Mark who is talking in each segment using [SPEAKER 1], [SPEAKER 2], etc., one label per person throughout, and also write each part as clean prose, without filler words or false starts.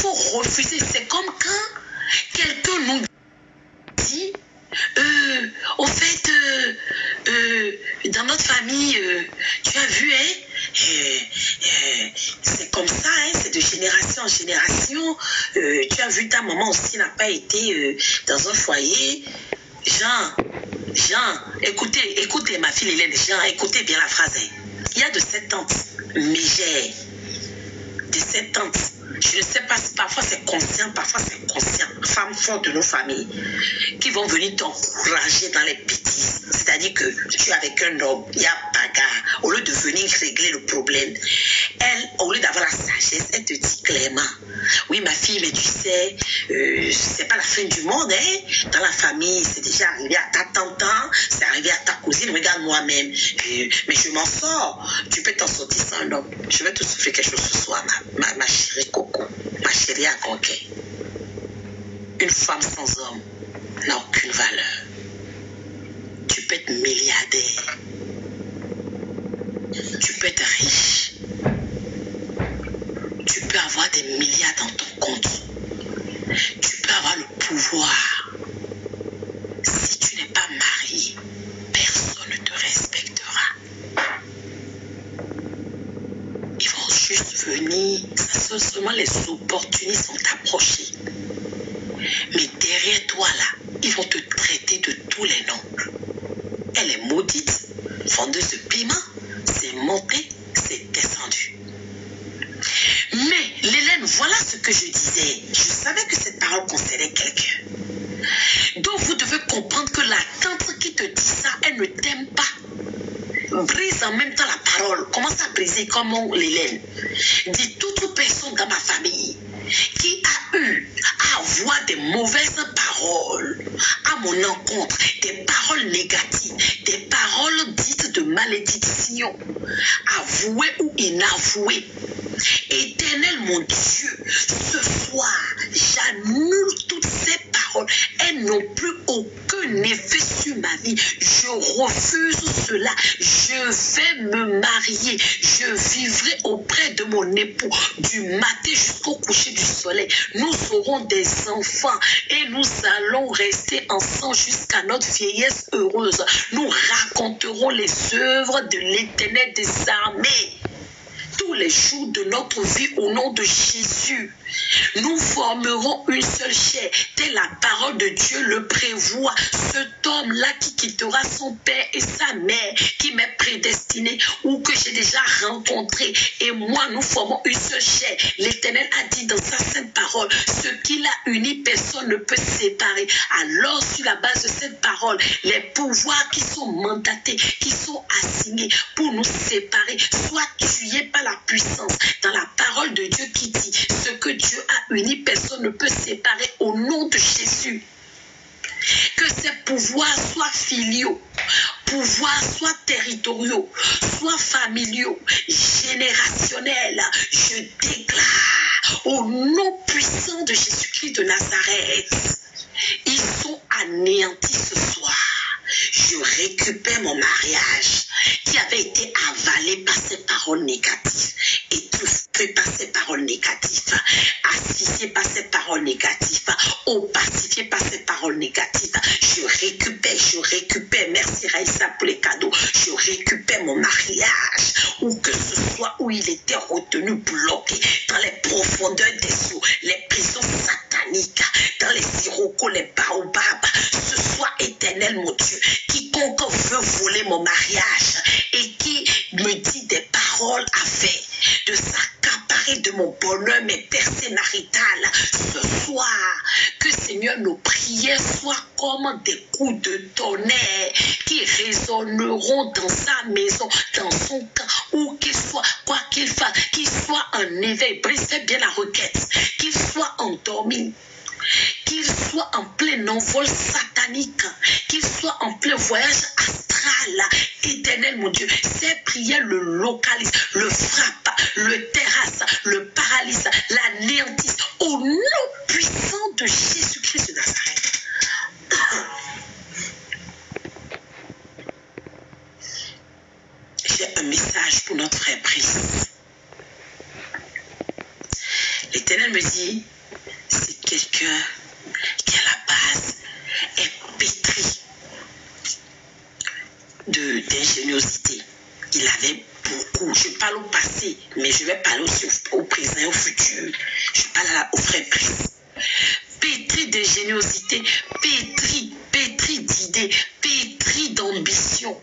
[SPEAKER 1] faut refuser. C'est comme quand quelqu'un nous dit, au fait, dans notre famille, tu as vu, c'est comme ça, c'est de génération en génération. Tu as vu, ta maman aussi n'a pas été dans un foyer. Jean, écoutez ma fille Hélène, Jean, écoutez bien la phrase. Il y a de cette tante mégère, de cette tante. Je ne sais pas si parfois c'est conscient, parfois c'est inconscient. Femmes fortes de nos familles qui vont venir t'encourager dans les bêtises. C'est-à-dire que tu es avec un homme, il y a bagarre. Au lieu de venir régler le problème, elle, au lieu d'avoir la sagesse, elle te dit clairement, oui ma fille, mais tu sais, c'est pas la fin du monde, Dans la famille, c'est déjà arrivé à ta tante, c'est arrivé à ta cousine, regarde moi-même. Mais je m'en sors. Tu peux t'en sortir sans un homme. Je vais te souffler quelque chose ce soir, ma chérie Coco, ma chérie à conquête. Une femme sans homme n'a aucune valeur. Tu peux être milliardaire. Tu peux être riche. Tu peux avoir des milliards dans ton compte. Tu peux avoir le pouvoir. Si tu n'es pas marié, personne ne te respectera. Ils vont juste venir, ça seulement les opportunistes sont approchés. Mais derrière toi là, ils vont te traiter de tous les noms. Elle est maudite, vendeuse de piment, c'est monté, c'est descendu. Mais Hélène, voilà ce que je disais. Je savais que cette parole concernait quelqu'un. Donc vous devez comprendre que la tante qui te dit ça, elle ne t'aime pas. Brise en même temps la parole. Commence à briser comme Hélène. Dis toute personne dans ma famille qui a eu à avoir des mauvaises paroles à mon encontre, des paroles négatives, des paroles dites de malédiction, avouées ou inavouées. Éternel mon Dieu, ce soir, j'annule toutes ces paroles. Elles n'ont plus aucun effet sur ma vie. Je refuse cela. Je vais me marier. Je vivrai auprès de mon époux du matin jusqu'au coucher du soleil. Nous aurons des enfants et nous allons rester ensemble jusqu'à notre vieillesse heureuse. Nous raconterons les œuvres de l'Éternel des armées tous les jours de notre vie au nom de Jésus. Nous formerons une seule chair, telle la parole de Dieu le prévoit. Cet homme-là qui quittera son père et sa mère, qui m'est prédestiné ou que j'ai déjà rencontré, et moi nous formons une seule chair. L'Éternel a dit dans sa sainte parole, ce qu'il a uni, personne ne peut séparer. Alors sur la base de cette parole, les pouvoirs qui sont mandatés, qui sont assignés pour nous séparer, soient tués par la puissance. Dans la parole de Dieu qui dit, ce que Dieu a uni, personne ne peut séparer au nom de Jésus. Que ces pouvoirs soient filiaux, pouvoirs soient territoriaux, soient familiaux, générationnels. Je déclare au nom puissant de Jésus-Christ de Nazareth, ils sont anéantis ce soir. Je récupère mon mariage qui avait été avalé par ces paroles négatives, étouffé par ces paroles négatives, asphyxié par ces paroles négatives, opacifié par ces paroles négatives. Je récupère, merci Raïssa pour les cadeaux, je récupère mon mariage, où que ce soit où il était retenu, bloqué, dans les profondeurs des eaux, les prisons sataniques, dans les sirocos, les baobabs. Ce soir, Éternel mon Dieu, quiconque veut voler mon mariage et qui me dit des paroles afin de s'accaparer de mon bonheur, mes percées maritales, ce soir, que Seigneur, nos prières soient comme des coups de tonnerre qui résonneront dans sa maison, dans son camp, où qu'il soit, quoi qu'il fasse, qu'il soit en éveil, brisez bien la requête, qu'il soit endormi, qu'il soit en plein envol satanique, qu'il soit en plein voyage astral. Éternel mon Dieu, ces prières le localisent, le frappent, le terrassent, le paralysent, l'anéantissent au nom puissant de Jésus-Christ de Nazareth. J'ai un message pour notre frère Brice. L'Éternel me dis, c'est quelqu'un qui à la base est pétri d'ingéniosité. Il avait beaucoup. Je parle au passé, mais je vais parler aussi au présent et au futur. Je parle au frère Brice. Pétri d'ingéniosité, pétri d'idées, pétri d'ambition,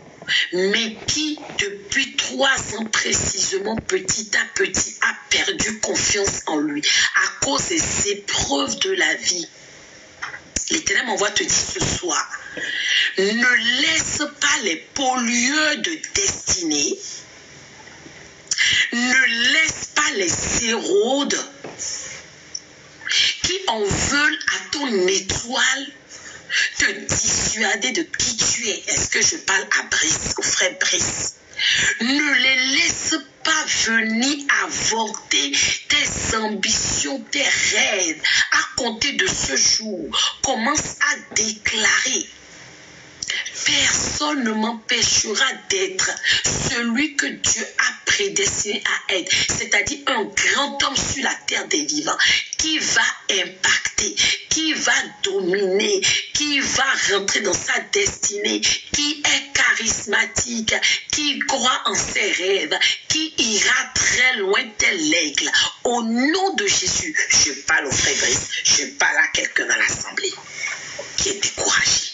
[SPEAKER 1] mais qui, depuis 3 ans précisément, petit à petit, a perdu confiance en lui à cause des épreuves de la vie. L'Éternel m'envoie te dire ce soir, ne laisse pas les pollueurs de destinée, ne laisse pas les Héraudes qui en veulent à ton étoile te dissuader de qui tu es. Est-ce que je parle à Brice, au frère Brice? Ne les laisse pas venir avorter tes ambitions, tes rêves. À compter de ce jour, commence à déclarer: personne ne m'empêchera d'être celui que Dieu a prédestiné à être, c'est-à-dire un grand homme sur la terre des vivants qui va impacter, qui va dominer, qui va rentrer dans sa destinée, qui est charismatique, qui croit en ses rêves, qui ira très loin tel l'aigle. Au nom de Jésus, je parle au frère Brice, je parle à quelqu'un dans l'assemblée qui est découragé,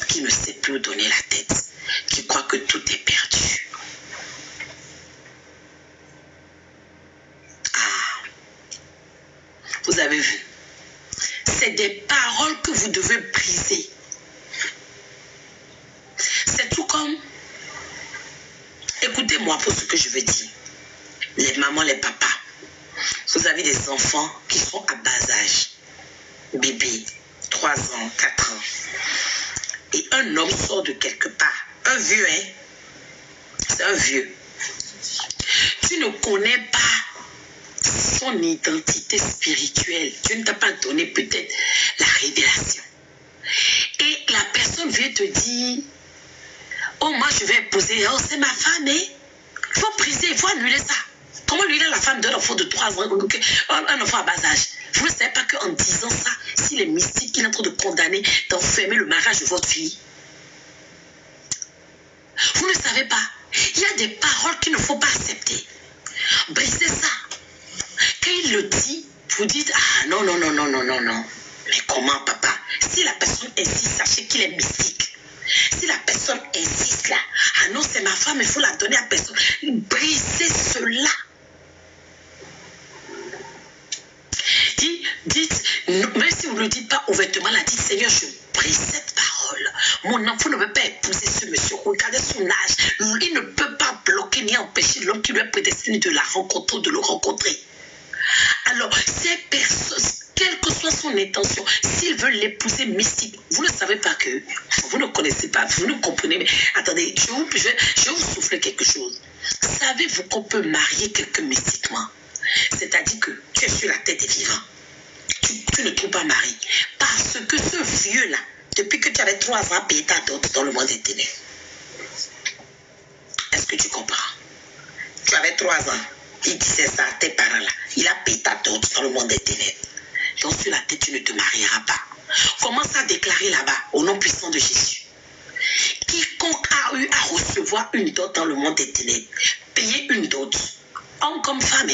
[SPEAKER 1] qui ne sait plus où donner la tête, qui croit que tout est perdu. Ah, vous avez vu, c'est des paroles que vous devez briser. C'est tout comme, écoutez-moi pour ce que je veux dire, les mamans, les papas, vous avez des enfants qui sont à bas âge, bébé, 3 ans, 4 ans, et un homme sort de quelque part, un vieux, hein, c'est un vieux. Tu ne connais pas son identité spirituelle. Dieu ne t'a pas donné peut-être la révélation. Et la personne vient te dire, oh moi je vais épouser, oh c'est ma femme, hein. Il faut briser, il faut annuler ça. Comment lui, il a la femme d'un enfant de 3 ans, un enfant à bas âge? Vous ne savez pas qu'en disant ça, s'il est mystique, il est en train de condamner, d'enfermer le mariage de votre fille. Vous ne savez pas. Il y a des paroles qu'il ne faut pas accepter. Brisez ça. Quand il le dit, vous dites, ah non, non, non, non, non, non, non. Mais comment, papa? Si la personne insiste, sachez qu'il est mystique. Si la personne insiste là, ah non, c'est ma femme, il faut la donner à personne. Brisez cela. Dites, même si vous ne le dites pas ouvertement, là, dites, Seigneur, je brise cette parole. Mon enfant ne veut pas épouser ce monsieur. Regardez son âge. Il ne peut pas bloquer ni empêcher l'homme qui lui a prédestiné de la rencontrer ou de le rencontrer. Alors, ces personnes, quelle que soit son intention, s'il veut l'épouser mystique, vous ne savez pas que, vous ne connaissez pas, vous ne comprenez, mais attendez, je vais vous souffler quelque chose. Savez-vous qu'on peut marier quelqu'un mystiquement? C'est-à-dire que tu es sur la tête des vivants. Tu ne trouves pas mari. Parce que ce vieux-là, depuis que tu avais 3 ans, payé ta dot dans le monde des ténèbres. Est-ce que tu comprends? Tu avais 3 ans. Il disait ça à tes parents-là. Il a payé ta dot dans le monde des ténèbres. Donc sur la tête, tu ne te marieras pas. Commence à déclarer là-bas, au nom puissant de Jésus. Quiconque a eu à recevoir une dot dans le monde des ténèbres, payer une dot, homme comme femme,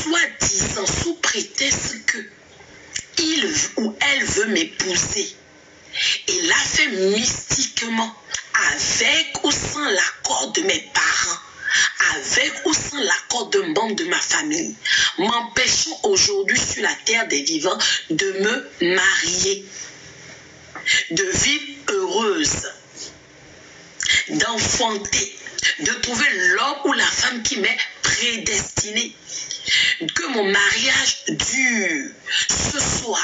[SPEAKER 1] soi-disant sous prétexte que il ou elle veut m'épouser, et l'a fait mystiquement, avec ou sans l'accord de mes parents, avec ou sans l'accord d'un membre de ma famille, m'empêchant aujourd'hui sur la terre des vivants de me marier, de vivre heureuse, d'enfanter, de trouver l'homme ou la femme qui m'est prédestiné. Que mon mariage dure ce soir,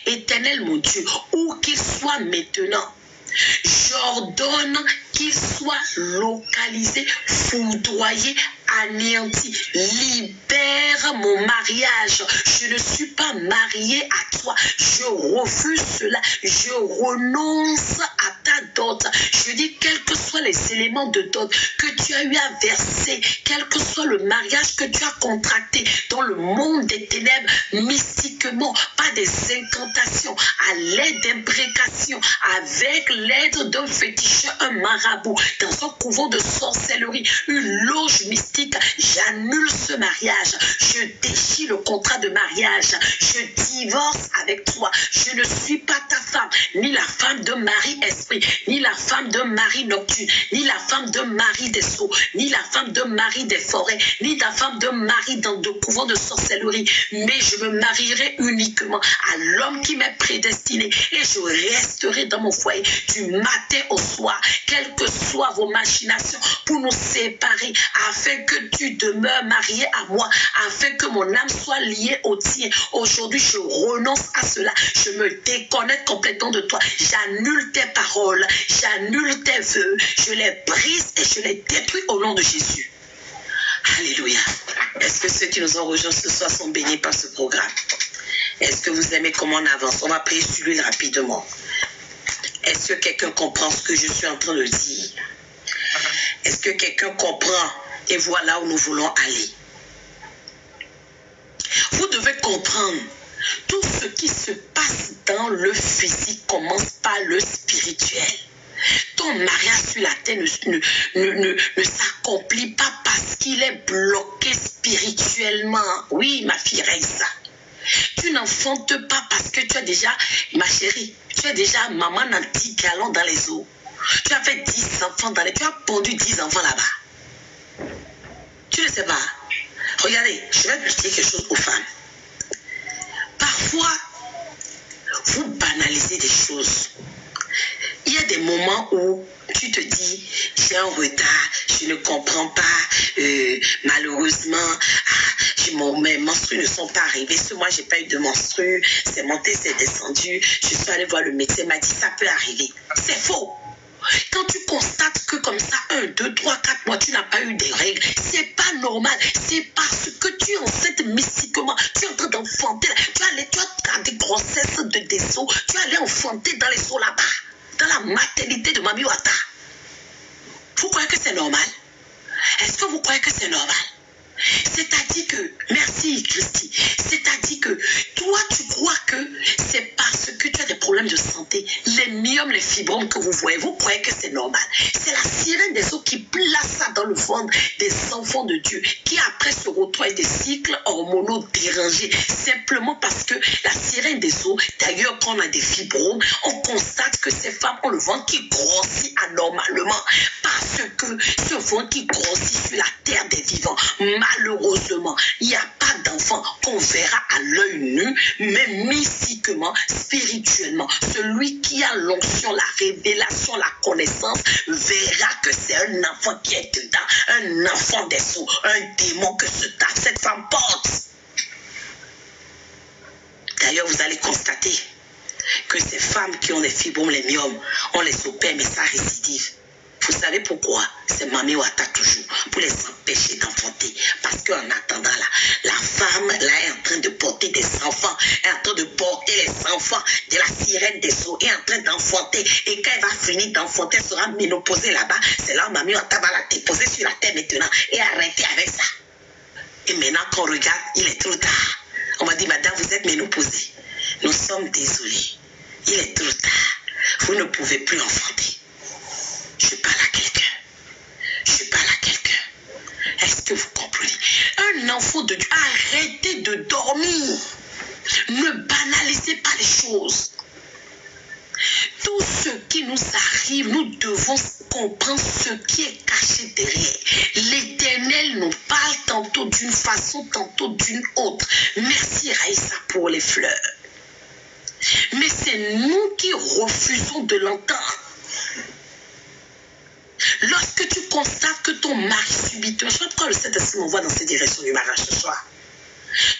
[SPEAKER 1] éternel mon Dieu, où qu'il soit maintenant. J'ordonne qu'il soit localisé, foudroyé, anéanti. Libère mon mariage. Je ne suis pas mariée à toi. Je refuse cela. Je renonce à ta dot. Je dis, quels que soient les éléments de dot que tu as eu à verser, quel que soit le mariage que tu as contracté dans le monde des ténèbres, mystiquement, par des incantations, à l'aide d'imprécations, avec l'aide d'un féticheur, un marabout, dans un couvent de sorcellerie, une loge mystique, j'annule ce mariage. Je déchire le contrat de mariage. Je divorce avec toi. Je ne suis pas ta femme, ni la femme de Marie-Esprit, ni la femme de Marie-Nocturne, ni la femme de Marie des Sceaux, ni la femme de Marie des Forêts, ni la femme de Marie dans de couvents de sorcellerie. Mais je me marierai uniquement à l'homme qui m'est prédestiné et je resterai dans mon foyer du matin au soir, quelles que soient vos machinations pour nous séparer, afin que tu demeures marié à moi, afin que mon âme soit liée au tien. Aujourd'hui, je renonce à cela. Je me déconnecte complètement de toi. J'annule tes paroles, j'annule tes vœux, je les brise et je les détruis au nom de Jésus. Alléluia. Est-ce que ceux qui nous ont rejoints ce soir sont bénis par ce programme? Est-ce que vous aimez comment on avance? On va prier sur lui rapidement. Est-ce que quelqu'un comprend ce que je suis en train de dire? Est-ce que quelqu'un comprend et voit là où nous voulons aller? Vous devez comprendre, tout ce qui se passe dans le physique commence par le spirituel. Ton mariage sur la terre ne s'accomplit pas parce qu'il est bloqué spirituellement. Oui, ma fille Raïssa. Tu n'enfantes pas parce que tu as déjà, ma chérie, tu es déjà maman dans 10 gallons dans les eaux. Tu as fait 10 enfants dans les... Tu as pondu 10 enfants là-bas. Tu ne sais pas. Regardez, je vais te dire quelque chose aux femmes. Parfois, vous banalisez des choses. Il y a des moments où tu te dis, j'ai un retard, je ne comprends pas, malheureusement, mes menstrues ne sont pas arrivées. Ce mois, je n'ai pas eu de menstrues, c'est monté, c'est descendu. Je suis allée voir le médecin, il m'a dit, ça peut arriver. C'est faux. Quand tu constates que comme ça, 1, 2, 3, 4 mois, tu n'as pas eu des règles, c'est pas normal. C'est parce que tu es enceinte mystiquement. Tu es en train d'enfanter. Tu as des grossesses de des os. Tu es allé enfanter dans les os là-bas. Dans la maternité de Mami Wata. Vous croyez que c'est normal? Est-ce que vous croyez que c'est normal? C'est-à-dire que, merci Christy, c'est-à-dire que toi tu crois que c'est parce que tu as des problèmes de santé, les myomes, les fibromes que vous voyez, vous croyez que c'est normal. C'est la sirène des eaux qui place ça dans le ventre des enfants de Dieu, qui après se retrouvent avec des cycles hormonaux dérangés, simplement parce que la sirène des eaux, d'ailleurs quand on a des fibromes, on constate que ces femmes ont le ventre qui grossit anormalement, parce que ce ventre qui grossit sur la terre des vivants, malheureusement, il n'y a pas d'enfant qu'on verra à l'œil nu, mais mystiquement, spirituellement. Celui qui a l'onction, la révélation, la connaissance, verra que c'est un enfant qui est dedans, un enfant des eaux, un démon que cette femme porte. D'ailleurs, vous allez constater que ces femmes qui ont les fibromes, les myomes, on les opère, mais ça récidive. Vous savez pourquoi? C'est Mami Wata toujours, pour les empêcher d'enfanter. Parce qu'en attendant là, la femme là est en train de porter des enfants, est en train de porter les enfants de la sirène des eaux, est en train d'enfanter. Et quand elle va finir d'enfanter, elle sera ménopausée là-bas. C'est là où Mami Wata va la déposer sur la terre maintenant et arrêter avec ça. Et maintenant qu'on regarde, il est trop tard. On va dire, madame, vous êtes ménopausée. Nous sommes désolés. Il est trop tard. Vous ne pouvez plus enfanter. Je parle à quelqu'un. Je parle à quelqu'un. Est-ce que vous comprenez? Un enfant de Dieu, arrêtez de dormir. Ne banalisez pas les choses. Tout ce qui nous arrive, nous devons comprendre ce qui est caché derrière. L'Éternel nous parle tantôt d'une façon, tantôt d'une autre. Merci Raïssa pour les fleurs. Mais c'est nous qui refusons de l'entendre. Lorsque tu constates que ton mari subitement, je sais pas pourquoi le Saint-Esprit m'envoie dans cette direction du mariage ce soir.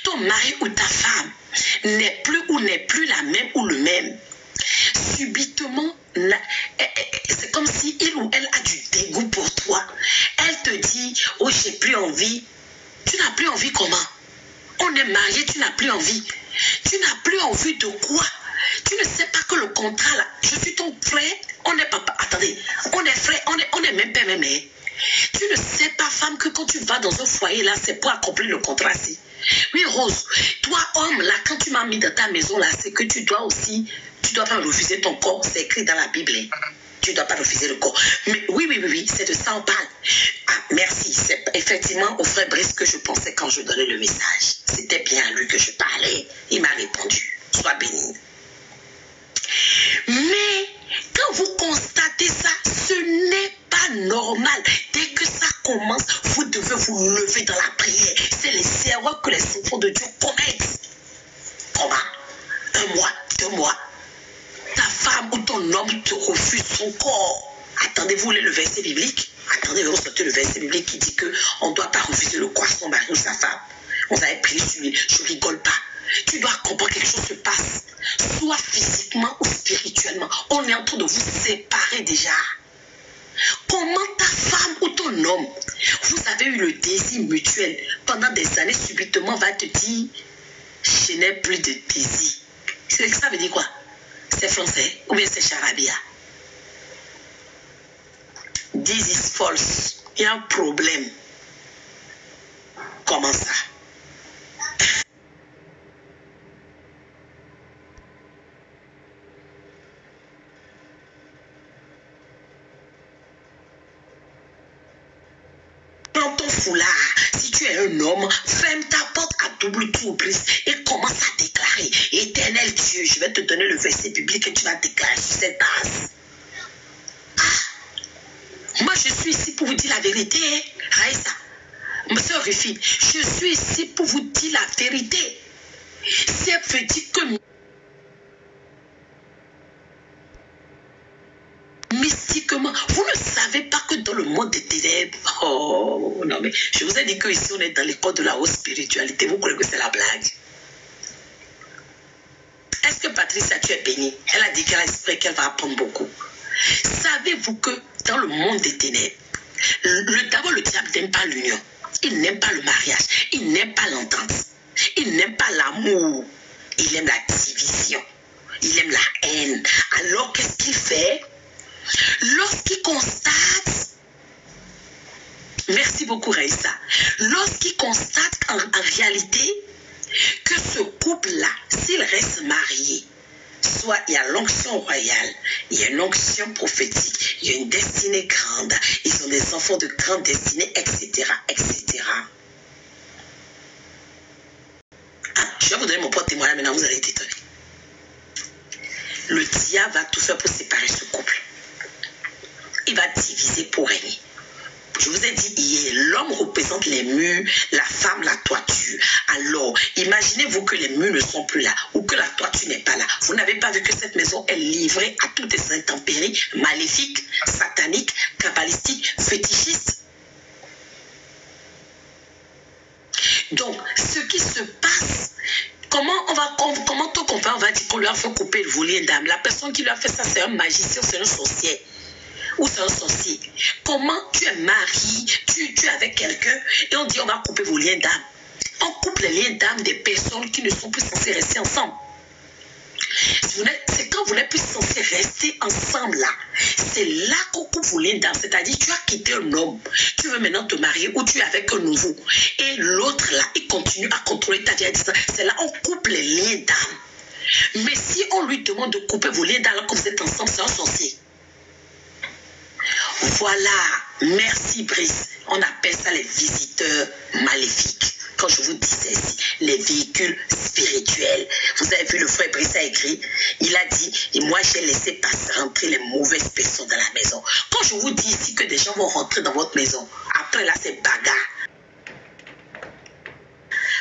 [SPEAKER 1] Ton mari ou ta femme n'est plus la même ou le même. Subitement, c'est comme si il ou elle a du dégoût pour toi. Elle te dit, oh, j'ai plus envie. Tu n'as plus envie comment? On est marié, tu n'as plus envie. Tu n'as plus envie de quoi? Tu ne sais pas que le contrat là, je suis ton frère, on est papa. Attendez, on est frère, on est même père, même mère. Tu ne sais pas, femme, que quand tu vas dans un foyer là, c'est pour accomplir le contrat si. Oui, Rose, toi, homme, là, quand tu m'as mis dans ta maison là, c'est que tu dois aussi, tu dois pas refuser ton corps, c'est écrit dans la Bible. Tu ne dois pas refuser le corps. Mais oui, c'est de ça on parle. Ah, merci. C'est effectivement au frère Brice que je pensais quand je donnais le message. C'était bien à lui que je parlais. Il m'a répondu. Sois béni. Mais quand vous constatez ça, ce n'est pas normal. Dès que ça commence, vous devez vous lever dans la prière. C'est les erreurs que les enfants de Dieu commettent. Comment? 1 mois, 2 mois. Ta femme ou ton homme te refuse son corps. Attendez-vous le verset biblique? Attendez, vous sortez le verset biblique qui dit qu'on ne doit pas refuser le corps à son mari ou sa femme. On avait prié sur lui. Je ne rigole pas. Tu dois comprendre que quelque chose se passe. Soit physiquement ou spirituellement. On est en train de vous séparer déjà. Comment ta femme ou ton homme, vous avez eu le désir mutuel pendant des années, subitement va te dire, je n'ai plus de désir. Ça veut dire quoi? C'est français ou bien c'est charabia? This is false. Il y a un problème. Comment ça? Prends ton foulard. Si tu es un homme, ferme ta porte à double tour et commence à déclarer. Éternel Dieu, je vais te donner le verset biblique et tu vas déclarer sur cette base. Moi, je suis ici pour vous dire la vérité, Raïssa. Monsieur Rufi, je suis ici pour vous dire la vérité. C'est veut dire que mystiquement, vous ne savez pas que dans le monde des ténèbres, oh non mais je vous ai dit que ici on est dans l'école de la haute spiritualité. Vous croyez que c'est la blague? Est-ce que Patricia, tu es bénie? Elle a dit qu'elle a espéré qu'elle va apprendre beaucoup. Savez-vous que dans le monde des ténèbres, d'abord le diable n'aime pas l'union. Il n'aime pas le mariage. Il n'aime pas l'entente. Il n'aime pas l'amour. Il aime la division. Il aime la haine. Alors qu'est-ce qu'il fait? Lorsqu'il constate, merci beaucoup Raïssa, lorsqu'il constate en réalité que ce couple-là, s'il reste marié, soit il y a l'onction royale, il y a une onction prophétique, il y a une destinée grande, ils ont des enfants de grande destinée, etc., etc. Ah, je vais vous donner mon propre témoignage, maintenant vous allez être étonnés. Le diable va tout faire pour séparer ce couple. Il va diviser pour régner. Je vous ai dit hier, l'homme représente les murs, la femme la toiture. Alors, imaginez-vous que les murs ne sont plus là ou que la toiture n'est pas là. Vous n'avez pas vu que cette maison est livrée à toutes les intempéries maléfiques, sataniques, kabbalistiques, fétichistes. Donc, ce qui se passe, comment on comprend? On va dire qu'on lui a fait couper le volet d'âme. La personne qui lui a fait ça, c'est un magicien, c'est un sorcier. Ou c'est un sorcier. Comment tu es marié, tu es avec quelqu'un et on dit on va couper vos liens d'âme. On coupe les liens d'âme des personnes qui ne sont plus censées rester ensemble. C'est quand vous n'êtes plus censés rester ensemble là. C'est là qu'on coupe vos liens d'âme. C'est-à-dire tu as quitté un homme, tu veux maintenant te marier ou tu es avec un nouveau. Et l'autre là, il continue à contrôler ta vie à distance. C'est là on coupe les liens d'âme. Mais si on lui demande de couper vos liens d'âme alors que vous êtes ensemble, c'est un sorcier. Voilà, merci Brice. On appelle ça les visiteurs maléfiques. Quand je vous disais ici, les véhicules spirituels. Vous avez vu, le frère Brice a écrit, il a dit, et moi j'ai laissé passer rentrer les mauvaises personnes dans la maison. Quand je vous dis ici que des gens vont rentrer dans votre maison, après là c'est bagarre.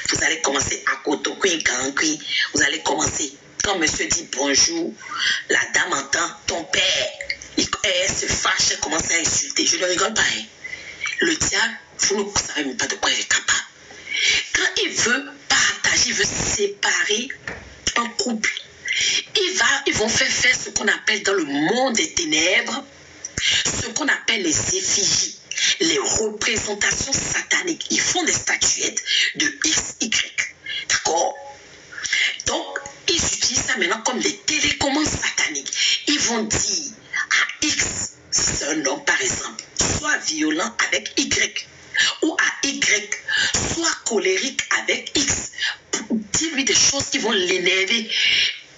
[SPEAKER 1] Vous allez commencer à kotokoui, gankui. Vous allez commencer, quand monsieur dit bonjour, la dame entend ton père. Elle se fâche, elle commence à insulter. Je ne rigole pas. Hein. Le diable, vous ne savez même pas de quoi il est capable. Quand il veut partager, il veut séparer un couple, il ils vont faire ce qu'on appelle dans le monde des ténèbres, ce qu'on appelle les effigies, les représentations sataniques. Ils font des statuettes de X, Y. D'accord? Donc, ils utilisent ça maintenant comme des télécommandes sataniques. Ils vont dire à X, c'est un homme par exemple, soit violent avec Y, ou à Y, soit colérique avec X. Dis-lui des choses qui vont l'énerver.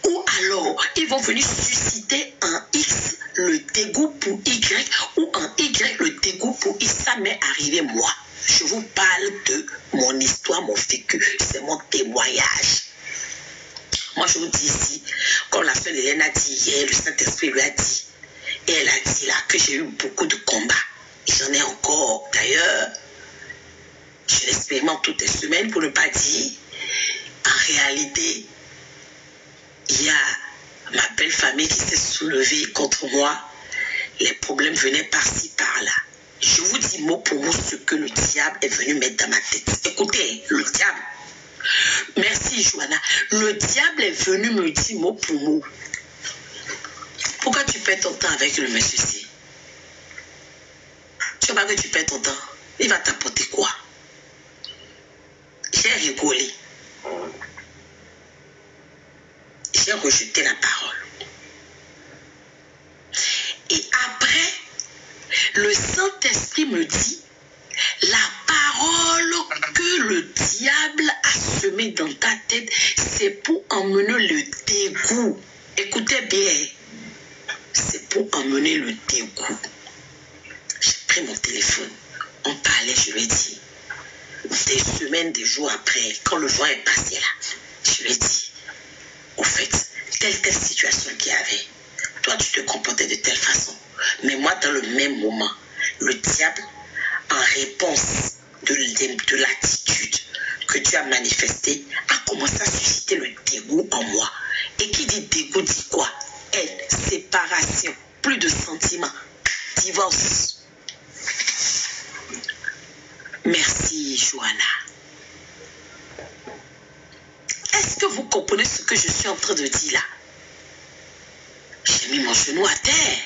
[SPEAKER 1] Ou alors, ils vont venir susciter en X le dégoût pour Y, ou en Y le dégoût pour X. Ça m'est arrivé moi. Je vous parle de mon histoire, mon vécu, c'est mon témoignage. Moi, je vous dis ici, comme la sœur Hélène a dit hier, le Saint-Esprit lui a dit, et elle a dit là que j'ai eu beaucoup de combats. Et j'en ai encore. D'ailleurs, je l'expérimente toutes les semaines pour ne pas dire, en réalité, il y a ma belle famille qui s'est soulevée contre moi. Les problèmes venaient par-ci, par-là. Je vous dis mot pour mot ce que le diable est venu mettre dans ma tête. Écoutez, le diable. Merci, Joanna. Le diable est venu me dire mot pour mot. Pourquoi tu perds ton temps avec le monsieur-ci? Tu vois pas que tu perds ton temps? Il va t'apporter quoi? J'ai rigolé. J'ai rejeté la parole. Et après, le Saint-Esprit me dit, la parole que le diable a semée dans ta tête, c'est pour emmener le dégoût. Écoutez bien, c'est pour emmener le dégoût. J'ai pris mon téléphone, on parlait, je lui ai dit, des semaines, des jours après, quand le vent est passé là, je lui ai dit, au fait, telle situation qu'il y avait, toi tu te comportais de telle façon, mais moi dans le même moment, le diable, en réponse de l'attitude que tu as manifestée, a commencé à susciter le dégoût en moi. Et qui dit dégoût dit quoi? Séparation, plus de sentiments, divorce. Merci, Joanna. Est-ce que vous comprenez ce que je suis en train de dire là? J'ai mis mon genou à terre.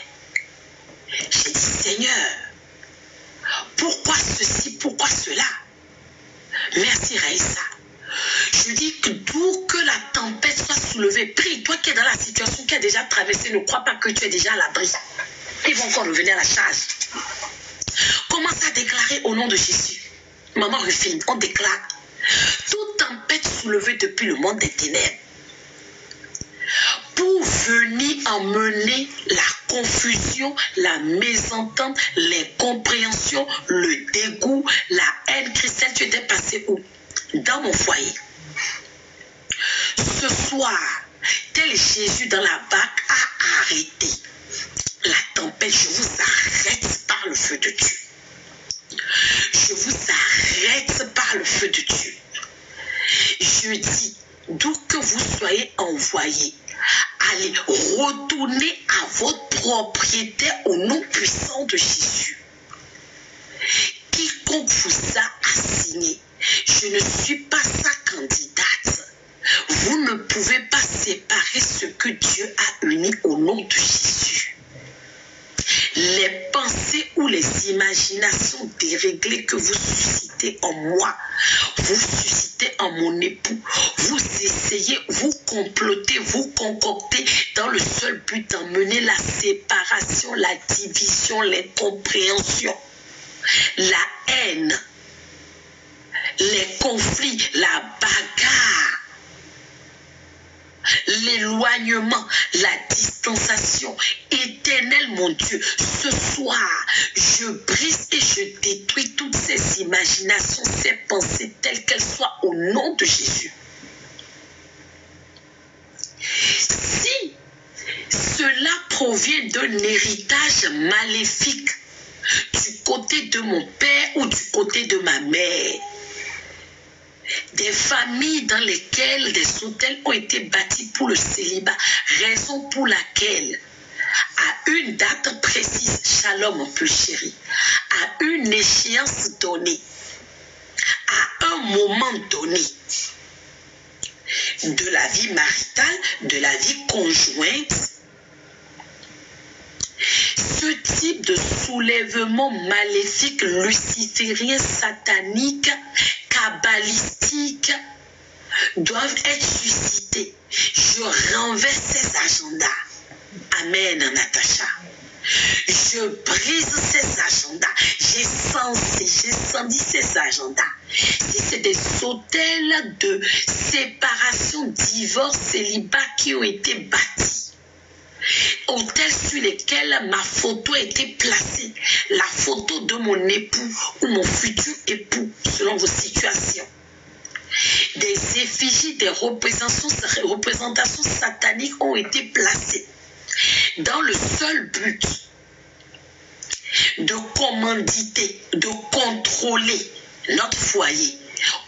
[SPEAKER 1] J'ai dit, Seigneur, pourquoi ceci, pourquoi cela? Merci, Raïssa. Je dis que d'où que la tempête soit soulevée, prie, toi qui es dans la situation qui a déjà traversé, ne crois pas que tu es déjà à l'abri. Ils vont encore revenir à la charge. Commence à déclarer au nom de Jésus. Maman Rufine, on déclare toute tempête soulevée depuis le monde des ténèbres pour venir emmener la confusion, la mésentente, l'incompréhension, le dégoût, la haine. Christelle, tu étais passée où? Dans mon foyer. Ce soir, tel Jésus dans la barque a arrêté la tempête. Je vous arrête par le feu de Dieu. Je vous arrête par le feu de Dieu. Je dis, d'où que vous soyez envoyés, allez retourner à votre propriétaire au nom puissant de Jésus. Quiconque vous a assigné, je ne suis pas sa candidate. Vous ne pouvez pas séparer ce que Dieu a uni au nom de Jésus. Les pensées ou les imaginations déréglées que vous suscitez en moi, vous suscitez en mon époux, vous essayez, vous complotez, vous concoctez dans le seul but d'emmener la séparation, la division, l'incompréhension, la haine, les conflits, la bagarre, l'éloignement, la distanciation. Éternel mon Dieu, ce soir, je brise et je détruis toutes ces imaginations, ces pensées, telles qu'elles soient au nom de Jésus. Si cela provient d'un héritage maléfique du côté de mon père ou du côté de ma mère, des familles dans lesquelles des hôtels ont été bâtis pour le célibat, raison pour laquelle, à une date précise, Shalom mon plus chéri, à une échéance donnée, à un moment donné, de la vie maritale, de la vie conjointe. Ce type de soulèvement maléfique, luciférien, satanique, kabbalistique, doivent être suscités. Je renverse ces agendas. Amen, Natacha. Je brise ces agendas. J'ai senti ces agendas. Si c'est des hôtels de séparation, divorce, célibat qui ont été bâtis, hôtels sur lesquels ma photo a été placée, la photo de mon époux ou mon futur époux, selon vos situations, des effigies, des représentations sataniques ont été placées dans le seul but de commanditer, de contrôler notre foyer.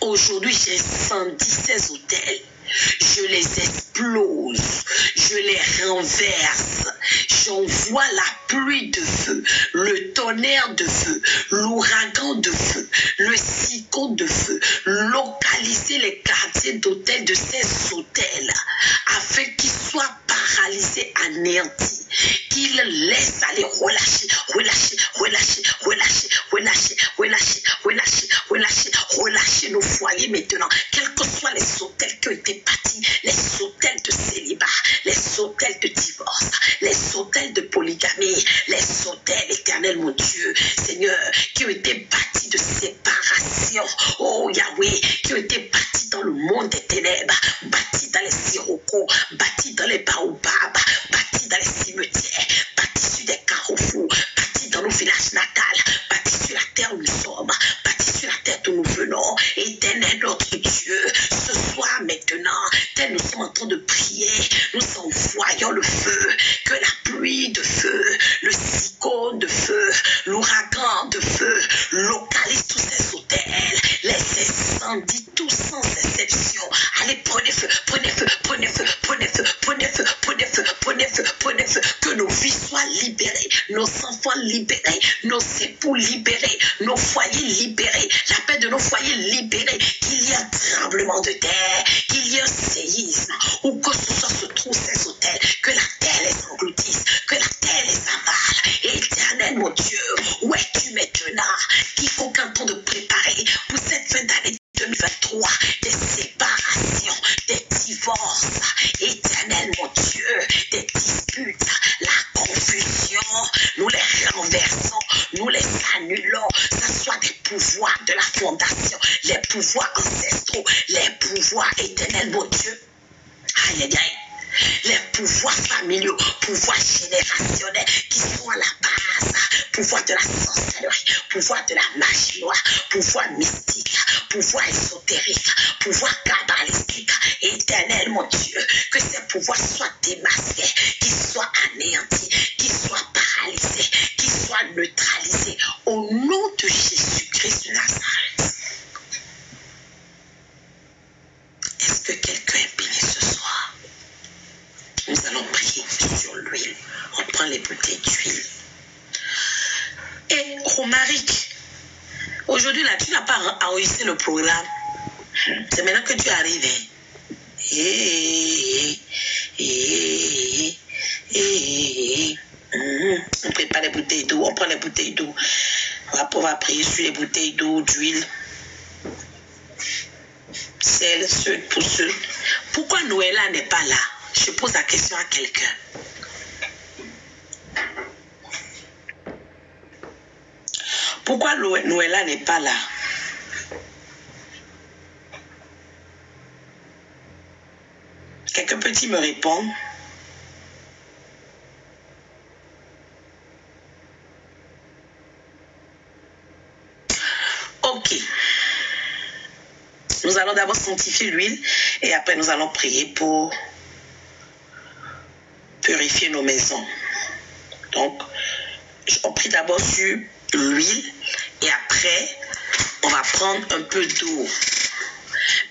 [SPEAKER 1] Aujourd'hui, j'ai senti ces hôtels. Je les explose, je les renverse, j'envoie la pluie de feu, le tonnerre de feu, l'ouragan de feu, le cyclone de feu, localiser les quartiers d'hôtels de ces hôtels afin qu'ils soient paralysés, anéantis, qu'ils laissent aller, relâcher, relâcher, relâcher, relâcher, relâcher, relâcher, relâcher, relâcher, relâcher nos foyers maintenant, quels que soient les hôtels qui ont été bâtis, les hôtels de célibat, les hôtels de divorce, les hôtels de polygamie, les hôtels éternels, mon Dieu, Seigneur, qui ont été bâtis de séparation, oh Yahweh, qui ont été bâtis dans le monde des ténèbres, bâtis dans les sirocos, bâtis dans les baobabs, bâtis dans les cimetières, bâtis sur des carrefours, bâtis dans nos villages natals, bâtis sur la terre où nous sommes, bâtis sur la terre d'où nous venons, éternel notre Dieu, ce soir maintenant, tel nous sommes en train de prier, nous envoyons le feu, que la pluie de feu, le cyclone de feu, l'ouragan de feu, localise tous ces hôtels, les incendies, tous sans exception. Allez, prenez feu, prenez feu, prenez feu, prenez feu, prenez feu, prenez feu, prenez feu, prenez feu, que nos vies soient libérées, nos enfants libérés, nos époux libérés, nos foyers libérés, la paix de nos foyers libérés, qu'il y ait un tremblement de terre, qu'il y ait un séisme, où que ce soit se trouvent ces hôtels, que la terre les engloutisse, que la terre les avale. Éternel mon Dieu, où es-tu maintenant? Quiconque est en train de préparer pour cette fin d'année 2023, des séparations, des divorces, éternel mon Dieu, des disputes, la confusion, nous les renversons, nous les annulons, que ce soit des pouvoirs de la fondation, les pouvoirs ancestraux, les pouvoirs éternels mon Dieu. Aïe, aïe, aïe. Les pouvoirs familiaux, pouvoirs générationnels qui sont à la base, pouvoir de la sorcellerie, pouvoir de la magie noire, pouvoir mystique, pouvoir ésotérique, pouvoir kabbalistique, éternel mon Dieu, que ces pouvoirs soient démasqués, qu'ils soient anéantis, qu'ils soient paralysés, qu'ils soient neutralisés, au nom de Jésus-Christ de Nazareth. Est-ce que quelqu'un est béni ce soir? Nous allons prier sur l'huile. On prend les bouteilles d'huile. Et Romaric, aujourd'hui là, tu n'as pas enregistré le programme. C'est maintenant que tu arrives. On prépare les bouteilles d'eau. On prend les bouteilles d'eau. On va prier sur les bouteilles d'eau, d'huile. Celles, ceux, pour ceux. Pourquoi Noëlla n'est pas là? Je pose la question à quelqu'un. Pourquoi Noëlla n'est pas là? Quelqu'un peut-il me répondre? Ok. Nous allons d'abord sanctifier l'huile et après nous allons prier pour purifier nos maisons. Donc, on prie d'abord sur l'huile et après, on va prendre un peu d'eau.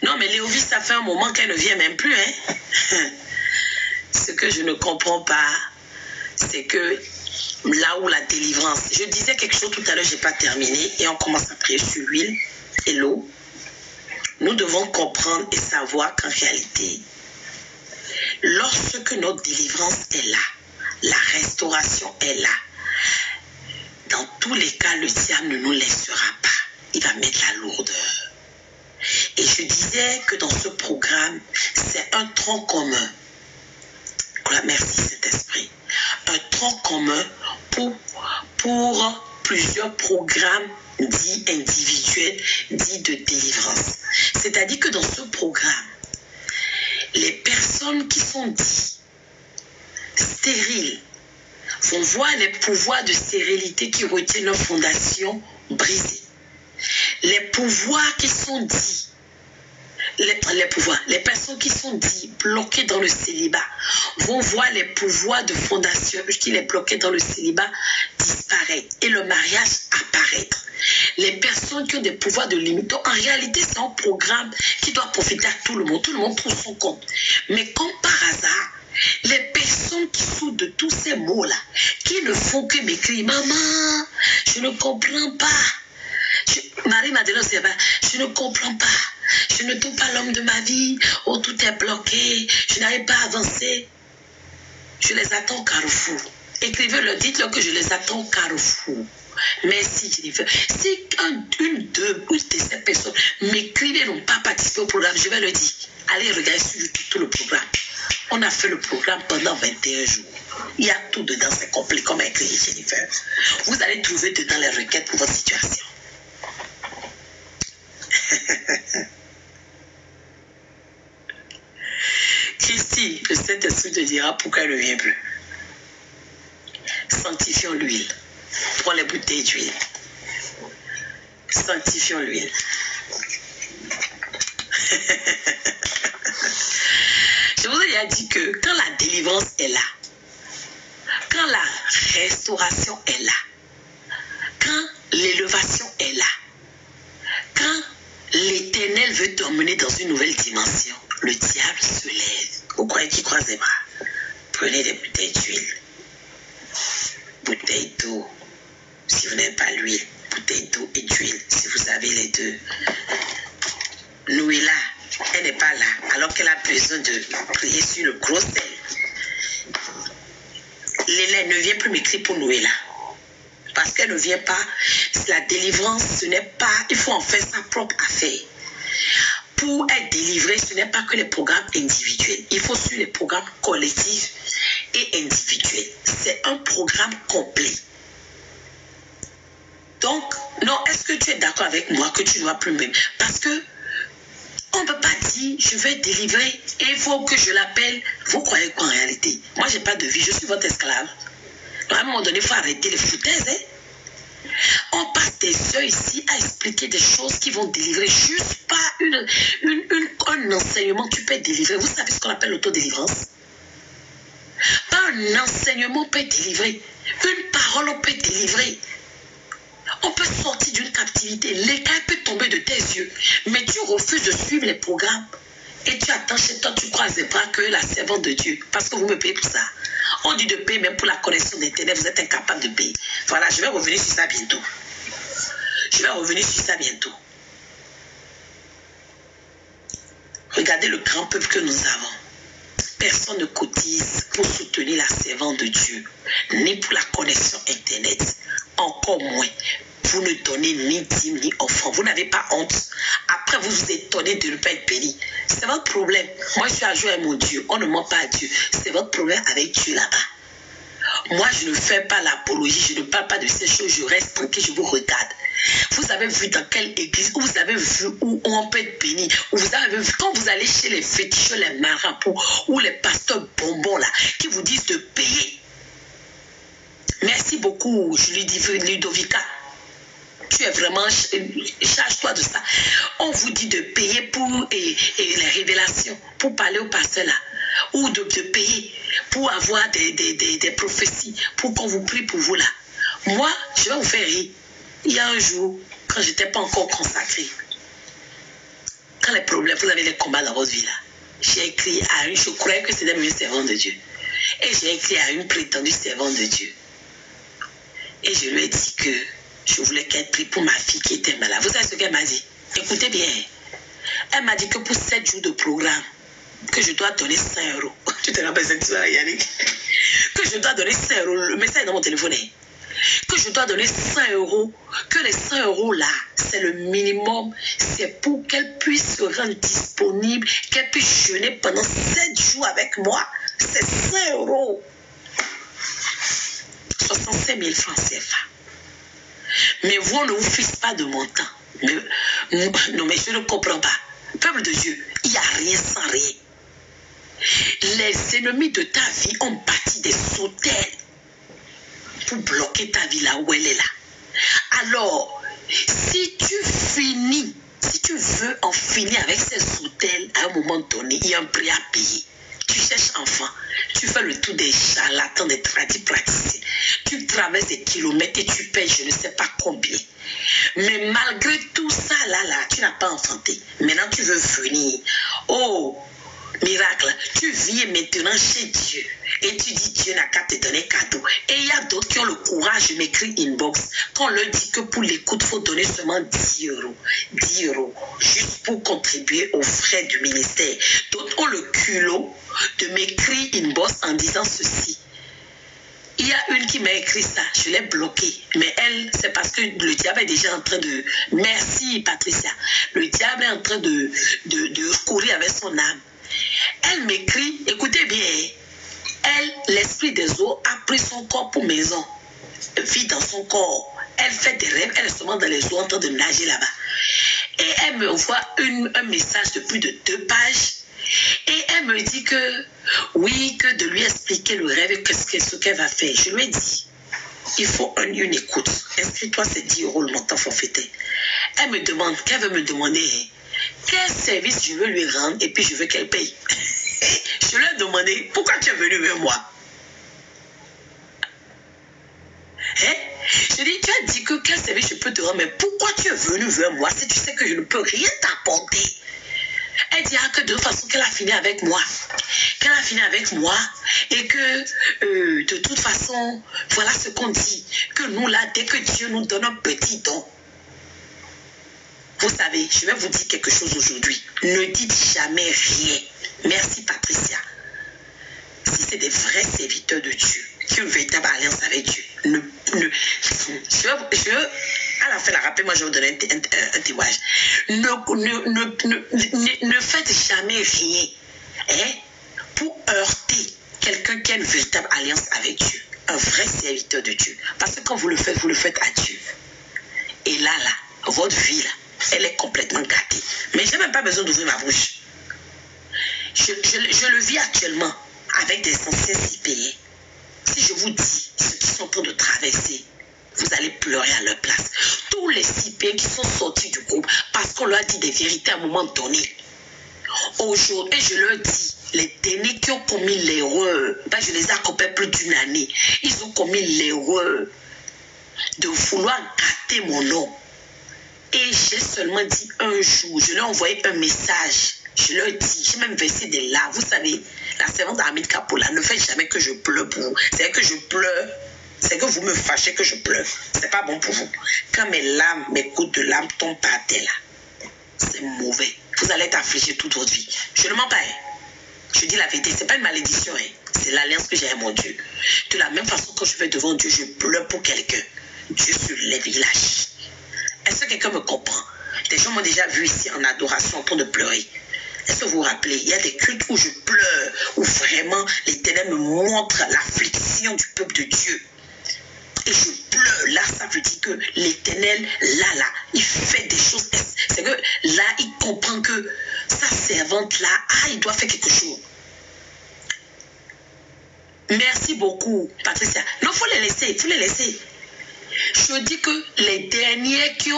[SPEAKER 1] Non, mais Léovis, ça fait un moment qu'elle ne vient même plus. Hein? Ce que je ne comprends pas, c'est que là où la délivrance... Je disais quelque chose tout à l'heure, je n'ai pas terminé et on commence à prier sur l'huile et l'eau. nous devons comprendre et savoir qu'en réalité, lorsque notre délivrance est là, la restauration est là, dans tous les cas, le diable ne nous laissera pas. Il va mettre la lourdeur. Et je disais que dans ce programme, c'est un tronc commun. Merci Saint-Esprit. Un tronc commun pour plusieurs programmes dits individuels, dits de délivrance. C'est-à-dire que dans ce programme, les personnes qui sont dites stériles vont voir les pouvoirs de stérilité qui retiennent leur fondation brisée. Les pouvoirs qui sont dits, les personnes qui sont dites bloquées dans le célibat vont voir les pouvoirs de fondation, qui les bloquaient dans le célibat disparaître et le mariage apparaître. Les personnes qui ont des pouvoirs de limite, en réalité c'est un programme qui doit profiter à tout le monde trouve son compte. Mais comme par hasard, les personnes qui souffrent de tous ces mots-là, qui ne font que m'écrire, maman, je ne comprends pas. Marie m'a dit, je ne comprends pas. Je ne trouve pas l'homme de ma vie. Oh, tout est bloqué. Je n'arrive pas à avancer. Je les attends au carrefour. Écrivez-le, dites-leur que je les attends au carrefour. Merci Jennifer. Si une de ces personnes m'écrivent et n'ont pas participé au programme, je vais leur dire, allez regarder sur YouTube tout le programme. On a fait le programme pendant 21 jours. Il y a tout dedans, c'est complet, comme a écrit Jennifer. Vous allez trouver dedans les requêtes pour votre situation. Christy, le Saint-Esprit te dira pourquoi elle ne vient plus. Sanctifions l'huile. Prends les bouteilles d'huile. Sanctifions l'huile. Je vous ai déjà dit que quand la délivrance est là, quand la restauration est là, quand l'élévation est là, quand l'Éternel veut t'emmener dans une nouvelle dimension, le diable se lève. Vous croyez qu'il croise les bras? Prenez des bouteilles d'huile. Bouteille d'eau, si vous n'avez pas l'huile. Bouteille d'eau et d'huile, si vous avez les deux. Noéla, elle n'est pas là, alors qu'elle a besoin de prier sur le gros sel. L'élève ne vient plus m'écrire pour Noéla. Parce qu'elle ne vient pas, la délivrance, ce n'est pas, il faut en faire sa propre affaire. Pour être délivré, ce n'est pas que les programmes individuels. Il faut suivre les programmes collectifs et individuels. C'est un programme complet. Donc, non, est-ce que tu es d'accord avec moi que tu ne vas plus même? Parce que on ne peut pas dire, je vais délivrer et il faut que je l'appelle. Vous croyez quoi en réalité? Moi, je n'ai pas de vie, je suis votre esclave. Donc, à un moment donné, il faut arrêter les foutaises. Hein? On passe des heures ici à expliquer des choses qui vont délivrer. Juste pas un enseignement qui peut délivrer. Vous savez ce qu'on appelle l'autodélivrance? Pas un enseignement peut délivrer. Une parole on peut délivrer. On peut sortir d'une captivité. L'écaille peut tomber de tes yeux. Mais tu refuses de suivre les programmes. Et tu attends chez toi, tu croises les bras que la servante de Dieu. Parce que vous me payez pour ça. On dit de payer même pour la connexion d'Internet. Vous êtes incapable de payer. Voilà, je vais revenir sur ça bientôt. Regardez le grand peuple que nous avons. Personne ne cotise pour soutenir la servante de Dieu. Ni pour la connexion Internet. Encore moins. Vous ne donnez ni dîme ni offrande. Vous n'avez pas honte. Après, vous vous étonnez de ne pas être béni. C'est votre problème. Moi, je suis à jouer à mon Dieu. On ne ment pas à Dieu. C'est votre problème avec Dieu là-bas. Moi, je ne fais pas l'apologie. Je ne parle pas de ces choses. Je reste tranquille. Je vous regarde. Vous avez vu dans quelle église, où vous avez vu où on peut être béni, où vous avez vu quand vous allez chez les féticheurs, les marabouts, ou les pasteurs bonbons là, qui vous disent de payer. Merci beaucoup, Julie Ludovica. Tu es vraiment, charge-toi de ça. On vous dit de payer pour et les révélations, pour parler au pasteur là, ou de payer pour avoir des prophéties, pour qu'on vous prie pour vous là. Moi, je vais vous faire rire. Il y a un jour, quand je n'étais pas encore consacrée, quand les problèmes, vous avez des combats dans votre vie là, j'ai écrit à une, je croyais que c'était une servante de Dieu. Et j'ai écrit à une prétendue servante de Dieu. Et je lui ai dit que je voulais qu'elle prie pour ma fille qui était malade. Vous savez ce qu'elle m'a dit? Écoutez bien. Elle m'a dit que pour 7 jours de programme, que je dois donner 5 euros. Tu te rappelles cette histoire, Yannick? Que je dois donner 5 euros. Le message est dans mon téléphone. Que je dois donner 5 euros. Que les 5 euros là, c'est le minimum. C'est pour qu'elle puisse se rendre disponible, qu'elle puisse jeûner pendant 7 jours avec moi. C'est 5 euros. 65 000 francs CFA. Mais vous, on ne vous fixe pas de montant. Non, mais je ne comprends pas. Peuple de Dieu, il n'y a rien sans rien. Les ennemis de ta vie ont bâti des hôtels pour bloquer ta vie là où elle est là. Alors, si tu veux en finir avec ces hôtels à un moment donné, il y a un prix à payer. Tu cherches enfant, tu fais le tour des charlatans, des praticiens. Tu traverses des kilomètres et tu payes je ne sais pas combien. Mais malgré tout ça, là, tu n'as pas enfanté. Maintenant, tu veux venir. Oh, miracle, tu viens maintenant chez Dieu. Et tu dis, Dieu n'a qu'à te donner cadeau. Et il y a d'autres qui ont le courage de m'écrire inbox. Quand on leur dit que pour l'écoute, il faut donner seulement 10 euros. 10 euros. Juste pour contribuer aux frais du ministère. D'autres ont le culot de m'écrire inbox en disant ceci. Il y a une qui m'a écrit ça, je l'ai bloquée. Mais elle, c'est parce que le diable est déjà en train de... Merci Patricia. Le diable est en train de courir avec son âme. Elle m'écrit, écoutez bien, elle, l'esprit des eaux, a pris son corps pour maison. Vit dans son corps. Elle fait des rêves, elle est seulement dans les eaux en train de nager là-bas. Et elle me envoie un message de plus de 2 pages. Et elle me dit que, oui, que de lui expliquer le rêve, ce qu'elle va faire. Je lui ai dit, il faut une écoute. Inscris-toi, c'est 10 euros le montant forfaitaire. Elle me demande, qu'elle veut me demander, quel service je veux lui rendre et puis je veux qu'elle paye. Je lui ai demandé, pourquoi tu es venu vers moi? Hein? Je dis, tu as dit que quel service je peux te rendre, mais pourquoi tu es venu vers moi si tu sais que je ne peux rien t'apporter? Elle dira que de toute façon qu'elle a fini avec moi. Qu'elle a fini avec moi et que de toute façon, voilà ce qu'on dit. Que nous là, dès que Dieu nous donne un petit don, vous savez, je vais vous dire quelque chose aujourd'hui. Ne dites jamais rien. Merci Patricia. Si c'est des vrais serviteurs de Dieu, qui ont une véritable alliance avec Dieu, à la fin, rappelez-moi, je vais vous donner un témoignage. Ne faites jamais rien pour heurter quelqu'un qui a une véritable alliance avec Dieu. Un vrai serviteur de Dieu. Parce que quand vous le faites à Dieu. Et là, votre vie, là, elle est complètement gâtée. Mais je n'ai même pas besoin d'ouvrir ma bouche. Je le vis actuellement avec des anciens CPE. Si je vous dis ce qu'ils sont en train de traverser, vous allez pleurer à leur place. Tous les CPE qui sont sortis du groupe parce qu'on leur a dit des vérités à un moment donné. Aujourd'hui, je leur dis, les derniers qui ont commis l'erreur, je les ai accompagnés plus d'une année, ils ont commis l'erreur de vouloir gâter mon nom. Et j'ai seulement dit un jour, je leur ai envoyé un message. Je leur dis, j'ai même versé des larmes. Vous savez, la servante Amit Kapola ne fait jamais que je pleure pour vous. C'est que je pleure, c'est que vous me fâchez que je pleure. C'est pas bon pour vous. Quand mes larmes, mes gouttes de larmes tombent par terre là, c'est mauvais. Vous allez être affligé toute votre vie. Je ne mens pas. Je dis la vérité, c'est pas une malédiction. C'est l'alliance que j'ai avec mon Dieu. De la même façon, quand je vais devant Dieu, je pleure pour quelqu'un. Dieu se lève, il lâche. Est-ce que quelqu'un me comprend? Des gens m'ont déjà vu ici en adoration en train de pleurer. Est-ce que vous vous rappelez? Il y a des cultes où je pleure, où vraiment l'Éternel me montre l'affliction du peuple de Dieu. Et je pleure. Là, ça veut dire que l'Éternel, là, il fait des choses. C'est que là, il comprend que sa servante, là, il doit faire quelque chose. Merci beaucoup, Patricia. Non, il faut les laisser. Je dis que les derniers qui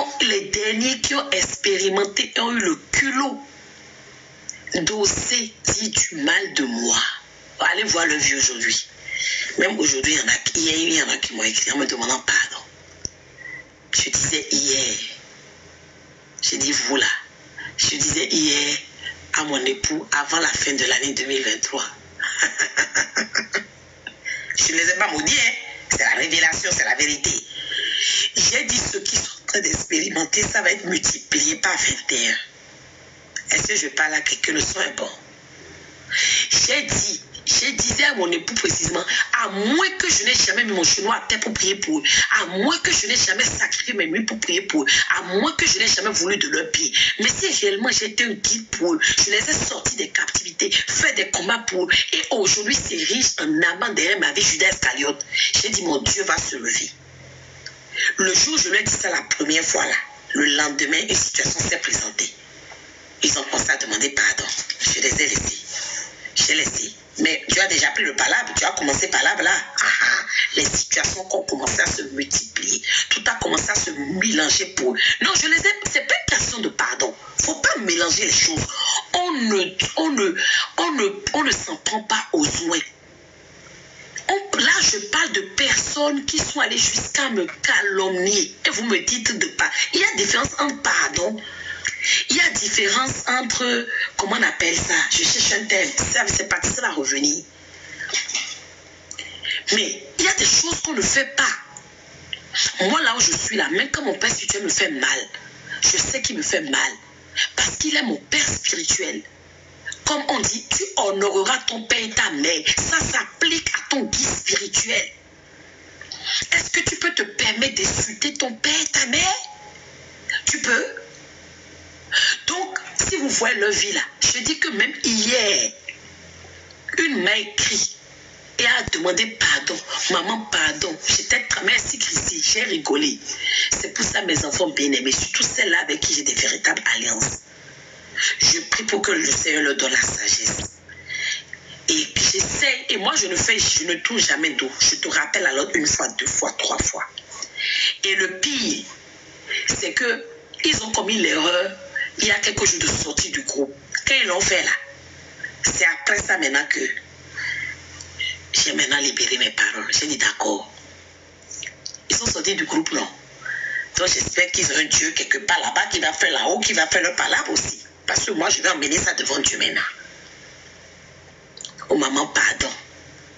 [SPEAKER 1] ont expérimenté et ont eu le culot d'oser dire du mal de moi. Allez voir le vieux aujourd'hui. Même aujourd'hui, il y en a qui m'ont écrit en me demandant pardon. Je disais hier, j'ai dit vous là, je disais hier à mon époux avant la fin de l'année 2023. Je ne les ai pas maudits, c'est la révélation, c'est la vérité. J'ai dit ceux qui sont en train d'expérimenter, ça va être multiplié par 21. Est-ce que je parle à quelqu'un? Le son est bon. Je disais à mon époux précisément, à moins que je n'ai jamais mis mon genou à terre pour prier pour eux, à moins que je n'ai jamais sacrifié mes nuits pour prier pour eux, à moins que je n'ai jamais voulu de leur pied. Mais si réellement j'étais un guide pour eux, je les ai sortis des captivités, fait des combats pour eux, et aujourd'hui s'érige un amant derrière ma vie, Judas Iscariote. J'ai dit, mon Dieu va se lever. Le jour où je leur ai dit ça la première fois là, le lendemain, une situation s'est présentée. Ils ont commencé à demander pardon. Je les ai laissés. J'ai laissé. Mais tu as déjà pris le palabre, tu as commencé palabre là. Les situations ont commencé à se multiplier. Tout a commencé à se mélanger pour eux. Non, je les ai. C'est pas une question de pardon. Faut pas mélanger les choses. On ne s'en prend pas aux soins. Là, je parle de personnes qui sont allées jusqu'à me calomnier. Et vous me dites de pas. Il y a différence entre pardon. Il y a différence entre, comment on appelle ça? Je cherche un terme. C'est parti, ça va revenir. Mais il y a des choses qu'on ne fait pas. Moi, là où je suis là, même quand mon père spirituel me fait mal, je sais qu'il me fait mal. Parce qu'il est mon père spirituel. Comme on dit, tu honoreras ton père et ta mère. Ça s'applique à ton guide spirituel. Est-ce que tu peux te permettre d'insulter ton père et ta mère? Tu peux. Donc, si vous voyez leur vie là, je dis que même hier, une m'a écrit et a demandé pardon. Maman, pardon. J'étais très merci Christy, j'ai rigolé. C'est pour ça mes enfants bien-aimés, surtout celles-là avec qui j'ai des véritables alliances. Je prie pour que le Seigneur leur donne la sagesse. Et j'essaie, et moi je ne touche jamais d'eau. Je te rappelle alors une fois, deux fois, trois fois. Et le pire, c'est que ils ont commis l'erreur il y a quelques jours de sortie du groupe. Quand ils l'ont fait là, c'est après ça maintenant que j'ai maintenant libéré mes paroles. J'ai dit d'accord. Ils sont sortis du groupe, non. Donc j'espère qu'ils ont un Dieu quelque part là-bas qui va faire là-haut, qui va faire leur palabre aussi. Parce que moi je vais emmener ça devant Dieu maintenant. Oh maman, pardon.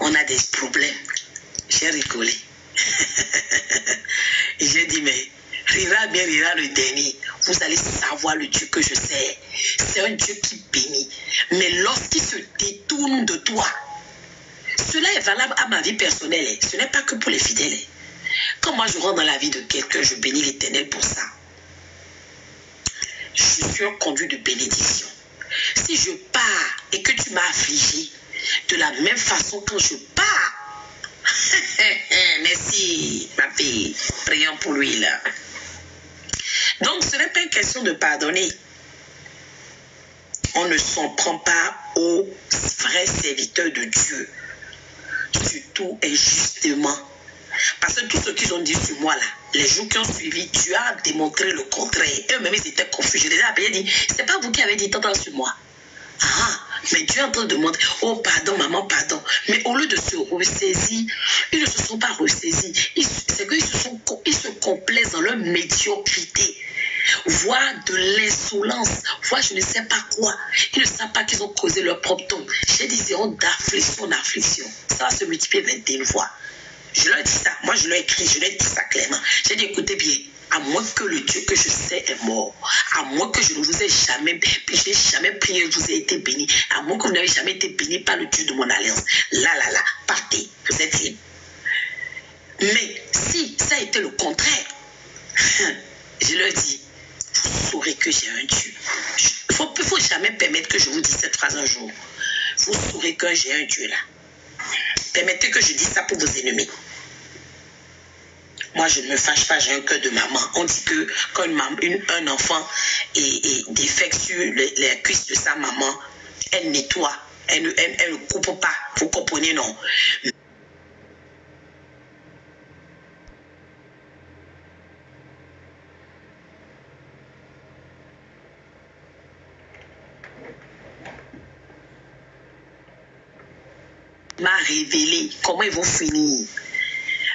[SPEAKER 1] On a des problèmes. J'ai rigolé. J'ai dit, mais rira bien, rira le dernier. Vous allez savoir le Dieu que je sais. C'est un Dieu qui bénit. Mais lorsqu'il se détourne de toi, cela est valable à ma vie personnelle. Ce n'est pas que pour les fidèles. Quand moi je rentre dans la vie de quelqu'un, je bénis l'Éternel pour ça. Je suis un conduit de bénédiction. Si je pars et que tu m'as affligé, de la même façon quand je pars, merci ma fille, prions pour lui là. Donc ce n'est pas une question de pardonner. On ne s'en prend pas aux vrais serviteurs de Dieu, surtout et justement. Parce que tout ce qu'ils ont dit sur moi là, les jours qui ont suivi, tu as démontré le contraire. Eux-mêmes ils étaient confus. Je les ai appelés et dit, c'est pas vous qui avez dit tant sur moi. Ah, mais Dieu est en train de montrer, oh pardon maman, pardon. Mais au lieu de se ressaisir, ils ne se sont pas ressaisis. C'est qu'ils se complaisent dans leur médiocrité. Voire de l'insolence, voire je ne sais pas quoi. Ils ne savent pas qu'ils ont causé leur propre tombe. J'ai dit, ils iront d'affliction en affliction. Ça va se multiplier 21 fois. Je leur ai dit ça, moi je leur ai écrit, je leur ai dit ça clairement. J'ai dit, écoutez bien, à moins que le Dieu que je sais est mort, à moins que je ne vous ai jamais prié, je vous ai été béni, à moins que vous n'avez jamais été béni par le Dieu de mon alliance, là, partez, vous êtes libre. Mais si ça a été le contraire, je leur dis, vous saurez que j'ai un Dieu. Il ne faut jamais permettre que je vous dise cette phrase un jour. Vous saurez que j'ai un Dieu là. Permettez que je dise ça pour vos ennemis. Moi, je ne me fâche pas, j'ai un cœur de maman. On dit que quand un enfant est défectueux sur les cuisses de sa maman, elle nettoie, elle ne coupe pas. Vous comprenez, non? M'a révélé comment ils vont finir.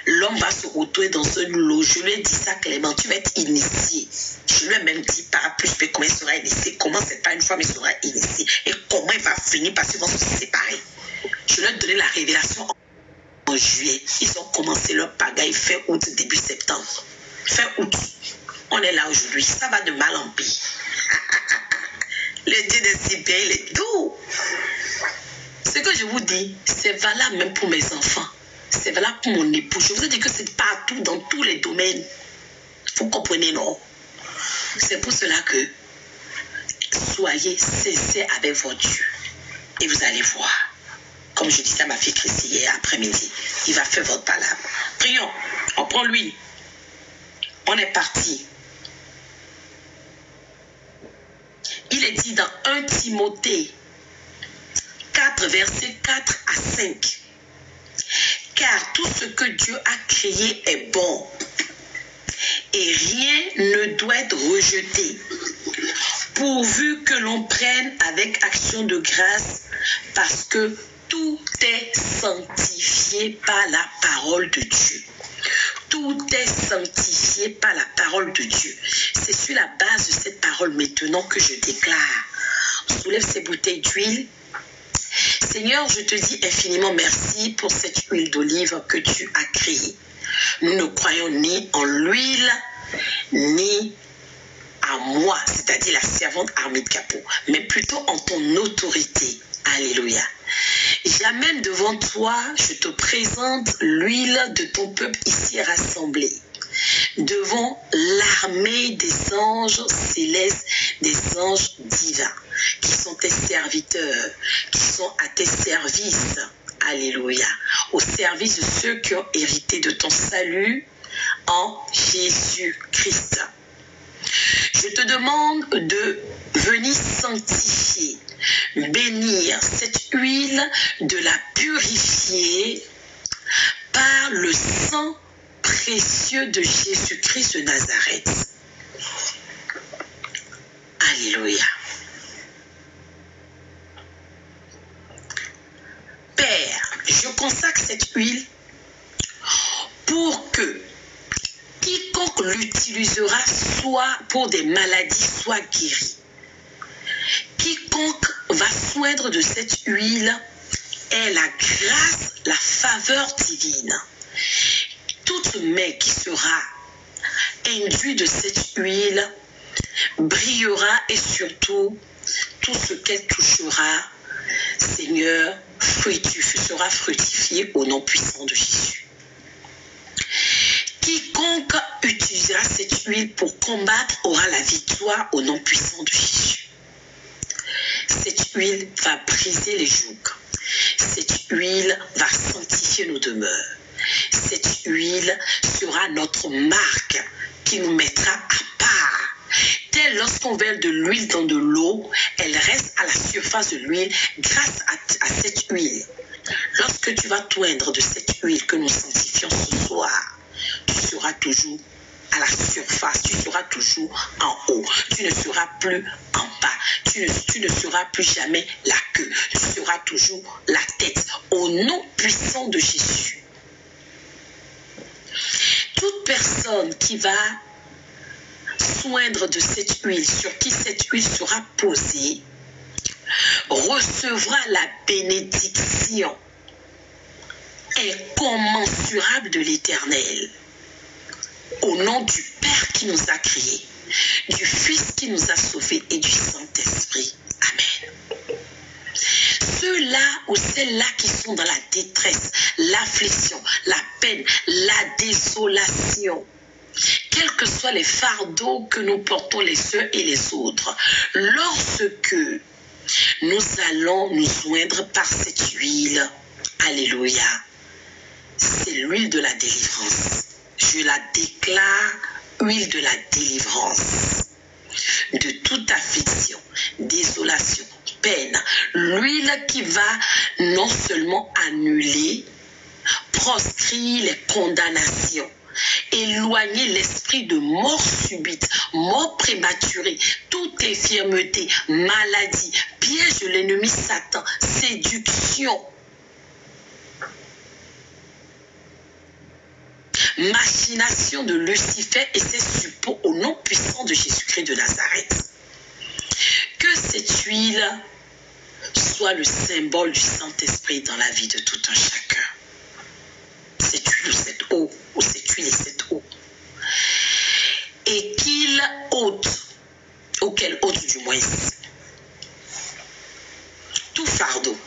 [SPEAKER 1] L'homme va se retrouver dans un lot. Je lui ai dit ça clairement. Tu vas être initié. Je lui ai même dit par plus comment il sera initié. Comment c'est pas une fois mais il sera initié. Et comment il va finir parce qu'ils vont se séparer. Je leur ai donné la révélation en juillet. Ils ont commencé leur pagaille fin août, début septembre. Fin août. On est là aujourd'hui. Ça va de mal en pire. Le Dieu des cyprès, il est doux. Ce que je vous dis, c'est valable même pour mes enfants. C'est valable pour mon époux. Je vous ai dit que c'est partout, dans tous les domaines. Vous comprenez, non? C'est pour cela que soyez sincères avec votre Dieu. Et vous allez voir. Comme je disais à ma fille Christy hier après-midi, il va faire votre palabre. Prions. On prend l'huile. On est parti. Il est dit dans 1 Timothée 4, versets 4 à 5. Car tout ce que Dieu a créé est bon. Et rien ne doit être rejeté. Pourvu que l'on prenne avec action de grâce, parce que tout est sanctifié par la parole de Dieu. Tout est sanctifié par la parole de Dieu. C'est sur la base de cette parole maintenant que je déclare. Soulève ces bouteilles d'huile. Seigneur, je te dis infiniment merci pour cette huile d'olive que tu as créée. Nous ne croyons ni en l'huile, ni à moi, c'est-à-dire la servante Armide Capot, mais plutôt en ton autorité. Alléluia. J'amène devant toi, je te présente l'huile de ton peuple ici rassemblé. Devant l'armée des anges célestes, des anges divins, qui sont tes serviteurs, qui sont à tes services. Alléluia. Au service de ceux qui ont hérité de ton salut en Jésus-Christ. Je te demande de venir sanctifier, bénir cette huile, de la purifier par le sang précieux de Jésus-Christ de Nazareth. Alléluia. Père, je consacre cette huile pour que quiconque l'utilisera soit pour des maladies, soit guéri. Quiconque va soindre de cette huile ait la grâce, la faveur divine. Toute main qui sera induite de cette huile brillera et surtout tout ce qu'elle touchera, Seigneur, sera fructifié au nom puissant de Jésus. Quiconque utilisera cette huile pour combattre aura la victoire au nom puissant de Jésus. Cette huile va briser les jougs. Cette huile va sanctifier nos demeures. Cette huile sera notre marque qui nous mettra à part. Tel lorsqu'on verse de l'huile dans de l'eau, elle reste à la surface de l'huile grâce à cette huile. Lorsque tu vas toindre de cette huile que nous sanctifions ce soir, tu seras toujours à la surface, tu seras toujours en haut, tu ne seras plus en bas, tu ne seras plus jamais la queue, tu seras toujours la tête, au nom puissant de Jésus. Toute personne qui va soindre de cette huile, sur qui cette huile sera posée, recevra la bénédiction incommensurable de l'Éternel. Au nom du Père qui nous a créés, du Fils qui nous a sauvés et du Saint-Esprit. Amen. Ceux-là ou celles-là qui sont dans la détresse, l'affliction, la peine, la désolation, quels que soient les fardeaux que nous portons les uns et les autres, lorsque nous allons nous joindre par cette huile, alléluia, c'est l'huile de la délivrance. Je la déclare, huile de la délivrance, de toute affliction, désolation, peine. L'huile qui va non seulement annuler, proscrire les condamnations, éloigner l'esprit de mort subite, mort prématurée, toute infirmité, maladie, piège de l'ennemi Satan, séduction, machination de Lucifer et ses suppôts au nom puissant de Jésus-Christ de Nazareth. Que cette huile soit le symbole du Saint-Esprit dans la vie de tout un chacun. Cette huile, cette eau, ou cette huile et cette eau. Et qu'il ôte, ou qu'elle ôte du moins, fardeau.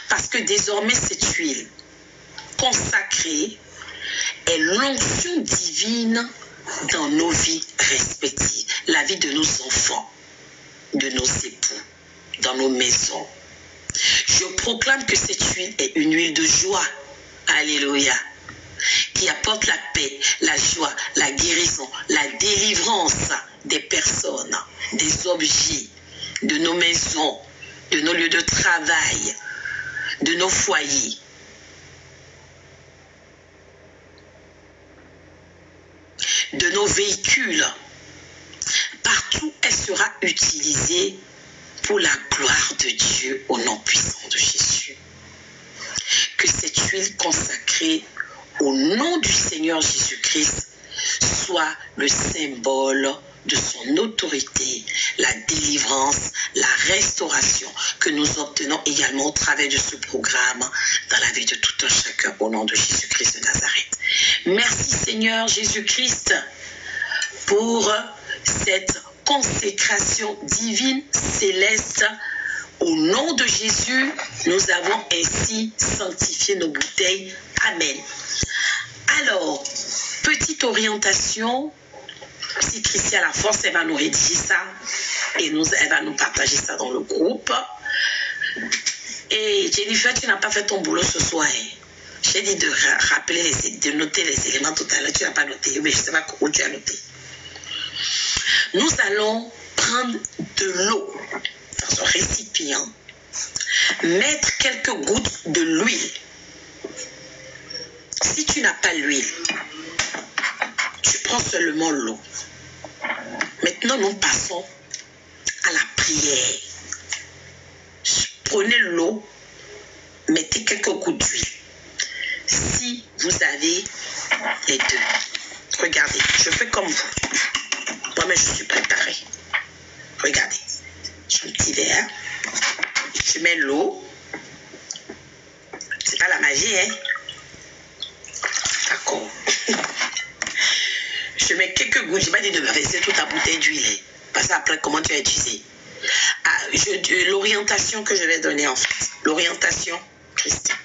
[SPEAKER 1] Parce que désormais, cette huile consacrée est l'onction divine dans nos vies respectives, la vie de nos enfants, de nos époux, dans nos maisons. Je proclame que cette huile est une huile de joie. Alléluia. Qui apporte la paix, la joie, la guérison, la délivrance des personnes, des objets, de nos maisons, de nos lieux de travail, de nos foyers. De nos véhicules. Partout, elle sera utilisée pour la gloire de Dieu au nom puissant de Jésus. Que cette huile consacrée au nom du Seigneur Jésus-Christ soit le symbole de son autorité, la délivrance, la restauration que nous obtenons également au travers de ce programme dans la vie de tout un chacun au nom de Jésus-Christ de Nazareth. Merci Seigneur Jésus-Christ pour cette consécration divine céleste. Au nom de Jésus, nous avons ainsi sanctifié nos bouteilles. Amen. Alors, petite orientation, si Christy a la force, elle va nous rédiger ça et elle va nous partager ça dans le groupe. Et Jennifer, tu n'as pas fait ton boulot ce soir. Hein? J'ai dit de rappeler, de noter les éléments tout à l'heure. Tu n'as pas noté, mais je ne sais pas où tu as noté. Nous allons prendre de l'eau dans un récipient, mettre quelques gouttes de l'huile. Si tu n'as pas l'huile, tu prends seulement l'eau. Maintenant, nous passons à la prière. Prenez l'eau, mettez quelques gouttes d'huile. Si vous avez les deux, regardez, je fais comme vous. Moi-même, je suis préparée. Regardez, j'ai un petit verre. Je mets l'eau. C'est pas la magie, hein? D'accord. Je mets quelques gouttes. Je n'ai pas dit de verser toute la bouteille d'huile. Parce que après, comment tu vas utiliser? L'orientation que je vais donner, en fait. L'orientation, Christian,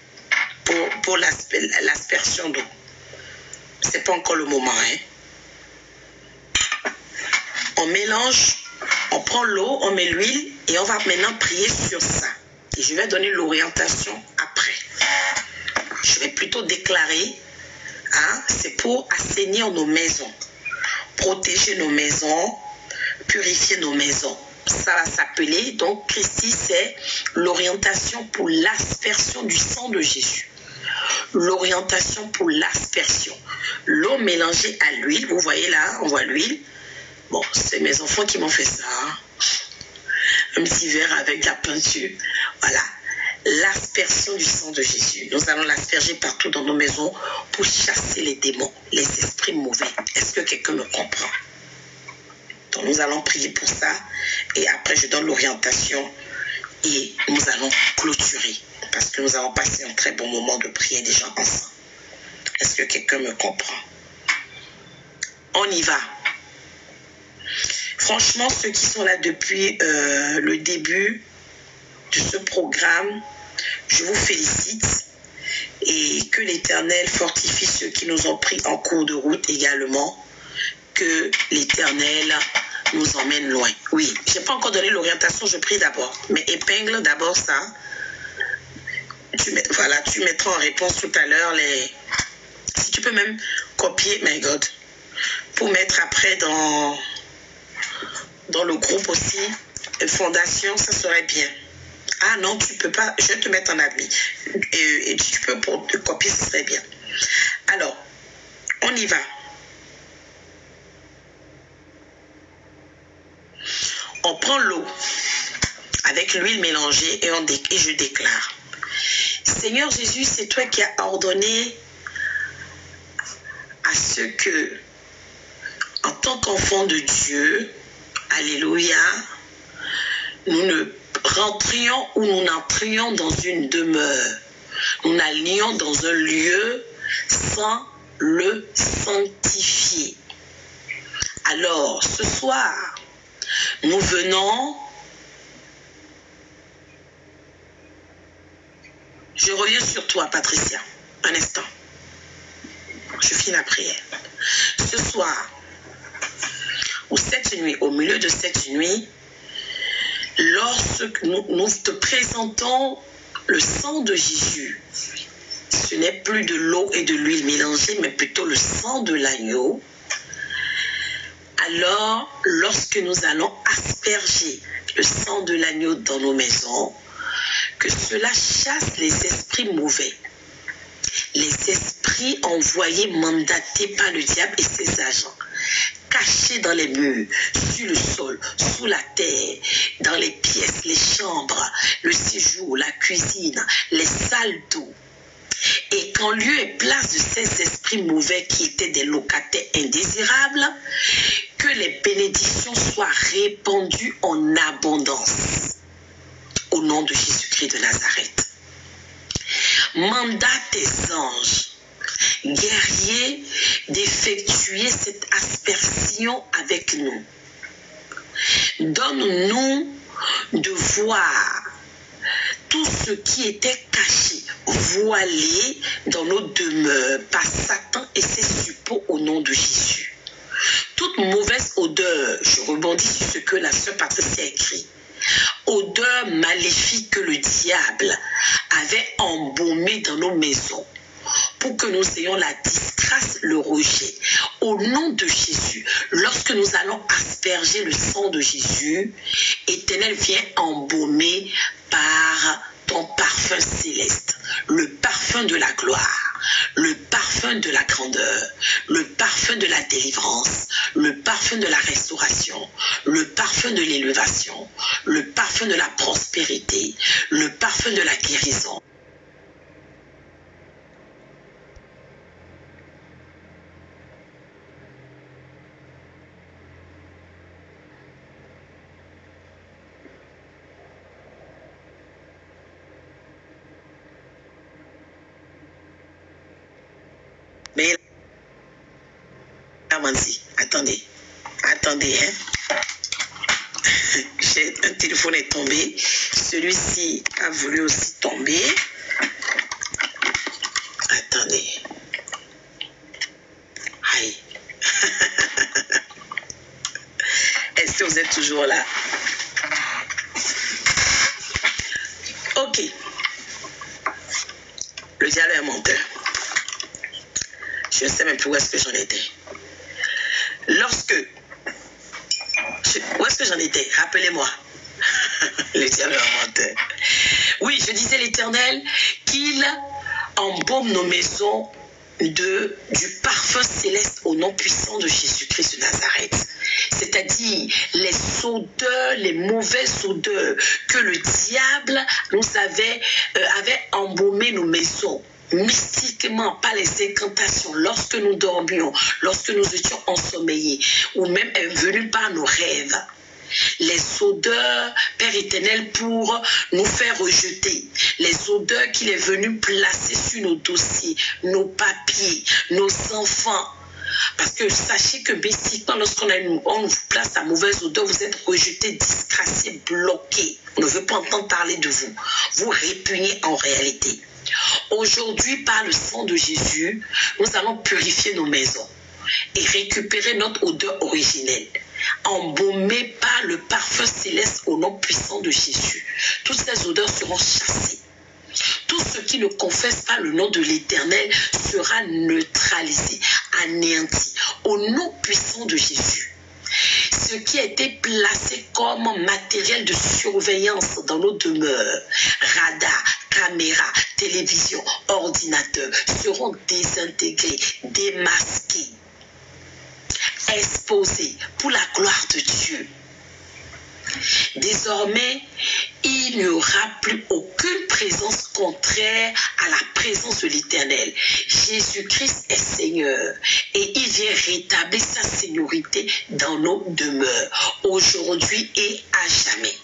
[SPEAKER 1] pour l'aspersion d'eau. C'est pas encore le moment, hein? On mélange, on prend l'eau, on met l'huile et on va maintenant prier sur ça. Et je vais donner l'orientation après. Je vais plutôt déclarer, hein, c'est pour assainir nos maisons, protéger nos maisons, purifier nos maisons. Ça va s'appeler, donc Christy, c'est l'orientation pour l'aspersion du sang de Jésus. L'orientation pour l'aspersion. L'eau mélangée à l'huile, vous voyez là, on voit l'huile. Bon, c'est mes enfants qui m'ont fait ça. Hein. Un petit verre avec de la peinture. Voilà. L'aspersion du sang de Jésus. Nous allons l'asperger partout dans nos maisons pour chasser les démons, les esprits mauvais. Est-ce que quelqu'un me comprend? Donc nous allons prier pour ça. Et après, je donne l'orientation. Et nous allons clôturer. Parce que nous avons passé un très bon moment de prière déjà ensemble. Est-ce que quelqu'un me comprend? On y va. Franchement, ceux qui sont là depuis le début de ce programme, je vous félicite et que l'Éternel fortifie ceux qui nous ont pris en cours de route également, que l'Éternel nous emmène loin. Oui, je n'ai pas encore donné l'orientation, je prie d'abord, mais épingle d'abord ça. Voilà, tu mettras en réponse tout à l'heure les... Si tu peux même copier, my God, pour mettre après dans le groupe aussi, fondation, ça serait bien. Ah non, tu peux pas, je vais te mettre en admis. Et tu peux pour te copier, ce serait bien. Alors, on y va. On prend l'eau avec l'huile mélangée et je déclare. Seigneur Jésus, c'est toi qui as ordonné à ceux que, en tant qu'enfants de Dieu, alléluia, nous ne rentrions ou nous n'entrions dans une demeure. Nous n'allions dans un lieu sans le sanctifier. Alors, ce soir, nous venons Je reviens sur toi, Patricia. Un instant. Je finis la prière. Ce soir, ou cette nuit, au milieu de cette nuit, lorsque nous te présentons le sang de Jésus, ce n'est plus de l'eau et de l'huile mélangée, mais plutôt le sang de l'agneau. Alors, lorsque nous allons asperger le sang de l'agneau dans nos maisons, que cela chasse les esprits mauvais, les esprits envoyés, mandatés par le diable et ses agents, cachés dans les murs, sur le sol, sous la terre, dans les pièces, les chambres, le séjour, la cuisine, les salles d'eau. Et qu'en lieu et place de ces esprits mauvais qui étaient des locataires indésirables, que les bénédictions soient répandues en abondance. Au nom de Jésus-Christ de Nazareth. Mandate tes anges, guerriers, d'effectuer cette aspersion avec nous. Donne-nous de voir tout ce qui était caché, voilé dans nos demeures par Satan et ses suppôts au nom de Jésus. Toute mauvaise odeur, je rebondis sur ce que la sœur Patricia a écrit, odeur maléfique que le diable avait embaumée dans nos maisons pour que nous ayons la disgrâce, le rejet. Au nom de Jésus, lorsque nous allons asperger le sang de Jésus, Éternel, viens embaumer par ton parfum céleste, le parfum de la gloire, le parfum de la grandeur, le parfum de la délivrance, le parfum de la restauration, le parfum de l'élévation, le parfum de la prospérité, le parfum de la guérison. Mais attendez, hein. Un téléphone est tombé. Celui-ci a voulu aussi tomber. Attendez. Aïe. Est-ce que vous êtes toujours là? Ok. Le diable est un menteur. Je ne sais même plus où est-ce que j'en étais. Où est-ce que j'en étais? Rappelez-moi. Le diable est un menteur. Oui, je disais l'Éternel qu'il embaume nos maisons du parfum céleste au nom puissant de Jésus-Christ de Nazareth. C'est-à-dire les odeurs, les mauvaises odeurs que le diable nous avait embaumé nos maisons. Mystiquement, par les incantations, lorsque nous dormions, lorsque nous étions ensommeillés, ou même venus par nos rêves. Les odeurs, Père éternel, pour nous faire rejeter. Les odeurs qu'il est venu placer sur nos dossiers, nos papiers, nos enfants. Parce que sachez que mystiquement, lorsqu'on vous place la mauvaise odeur, vous êtes rejeté, disgracié, bloqué. On ne veut pas entendre parler de vous. Vous répugnez en réalité. Aujourd'hui, par le sang de Jésus, nous allons purifier nos maisons et récupérer notre odeur originelle, embaumée par le parfum céleste au nom puissant de Jésus. Toutes ces odeurs seront chassées. Tout ce qui ne confesse pas le nom de l'Éternel sera neutralisé, anéanti, au nom puissant de Jésus. Ce qui a été placé comme matériel de surveillance dans nos demeures, radar, caméra, télévision, ordinateur, seront désintégrés, démasqués, exposés pour la gloire de Dieu. Désormais, il n'y aura plus aucune présence contraire à la présence de l'Éternel. Jésus-Christ est Seigneur et il vient rétablir sa seigneurie dans nos demeures, aujourd'hui et à jamais.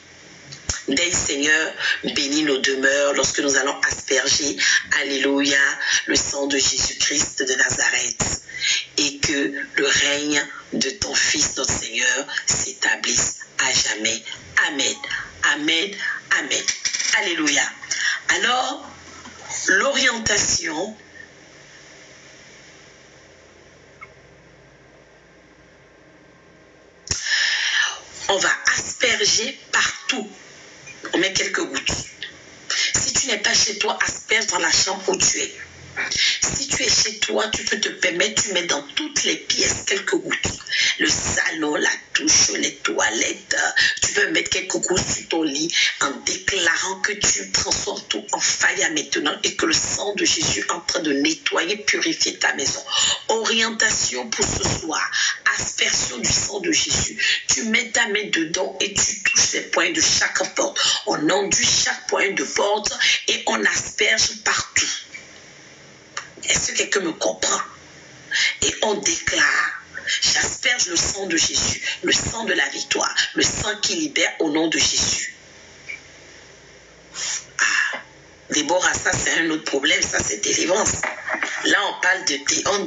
[SPEAKER 1] Dès Seigneur, bénis nos demeures lorsque nous allons asperger, alléluia, le sang de Jésus-Christ de Nazareth, et que le règne de ton Fils, notre Seigneur, s'établisse à jamais. Amen, amen, amen. Alléluia. Alors, L'orientation, on va asperger partout. On met quelques gouttes. Si tu n'es pas chez toi, asperge dans la chambre où tu es. Si tu es chez toi, tu peux te permettre, tu mets dans toutes les pièces quelques gouttes. Le salon, la douche, les toilettes, tu peux mettre quelques gouttes sur ton lit en déclarant que tu transformes tout en faïa maintenant et que le sang de Jésus est en train de nettoyer, purifier ta maison. Orientation pour ce soir, aspersion du sang de Jésus. Tu mets ta main dedans et tu touches les points de chaque porte. On enduit chaque point de porte et on asperge partout. Est-ce que quelqu'un me comprend? Et on déclare, j'asperge le sang de Jésus, le sang de la victoire, le sang qui libère au nom de Jésus. Ah, Déborah, ça c'est un autre problème, ça c'est délivrance. Là on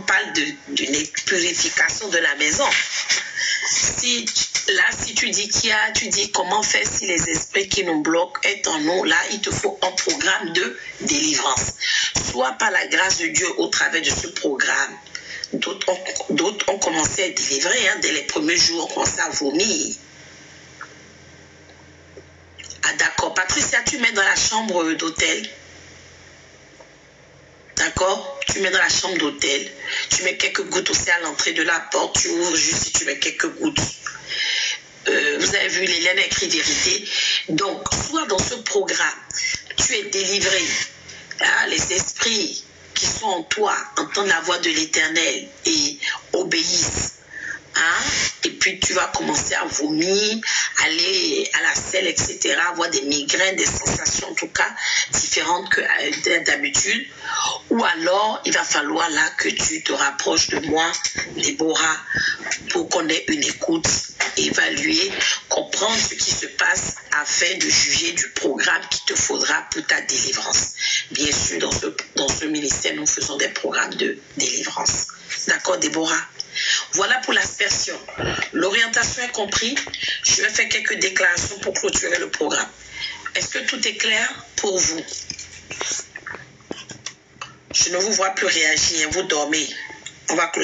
[SPEAKER 1] parle d'une purification de la maison. Si tu dis tu dis comment faire si les esprits qui nous bloquent est en nous, là il te faut un programme de délivrance. Soit par la grâce de Dieu au travers de ce programme. D'autres ont commencé à délivrer, dès les premiers jours, on commençait à vomir. Ah d'accord, Patricia, tu mets dans la chambre d'hôtel. D'accord? Tu mets dans la chambre d'hôtel. Tu mets quelques gouttes aussi à l'entrée de la porte. Tu ouvres juste et tu mets quelques gouttes. Vous avez vu, Léliane a écrit vérité. Donc, soit dans ce programme, tu es délivré. Les esprits qui sont en toi entendent la voix de l'Éternel et obéissent. Et puis tu vas commencer à vomir, aller à la selle, etc., avoir des migraines, des sensations en tout cas différentes que d'habitude. Ou alors il va falloir là que tu te rapproches de moi, Déborah, pour qu'on ait une écoute, évaluer, comprendre ce qui se passe afin de juger du programme qu'il te faudra pour ta délivrance. Bien sûr, dans ce ministère, nous faisons des programmes de délivrance. D'accord, Déborah? Voilà pour l'aspersion. L'orientation est compris. Je vais faire quelques déclarations pour clôturer le programme. Est-ce que tout est clair pour vous? Je ne vous vois plus réagir. Vous dormez. On va clôturer.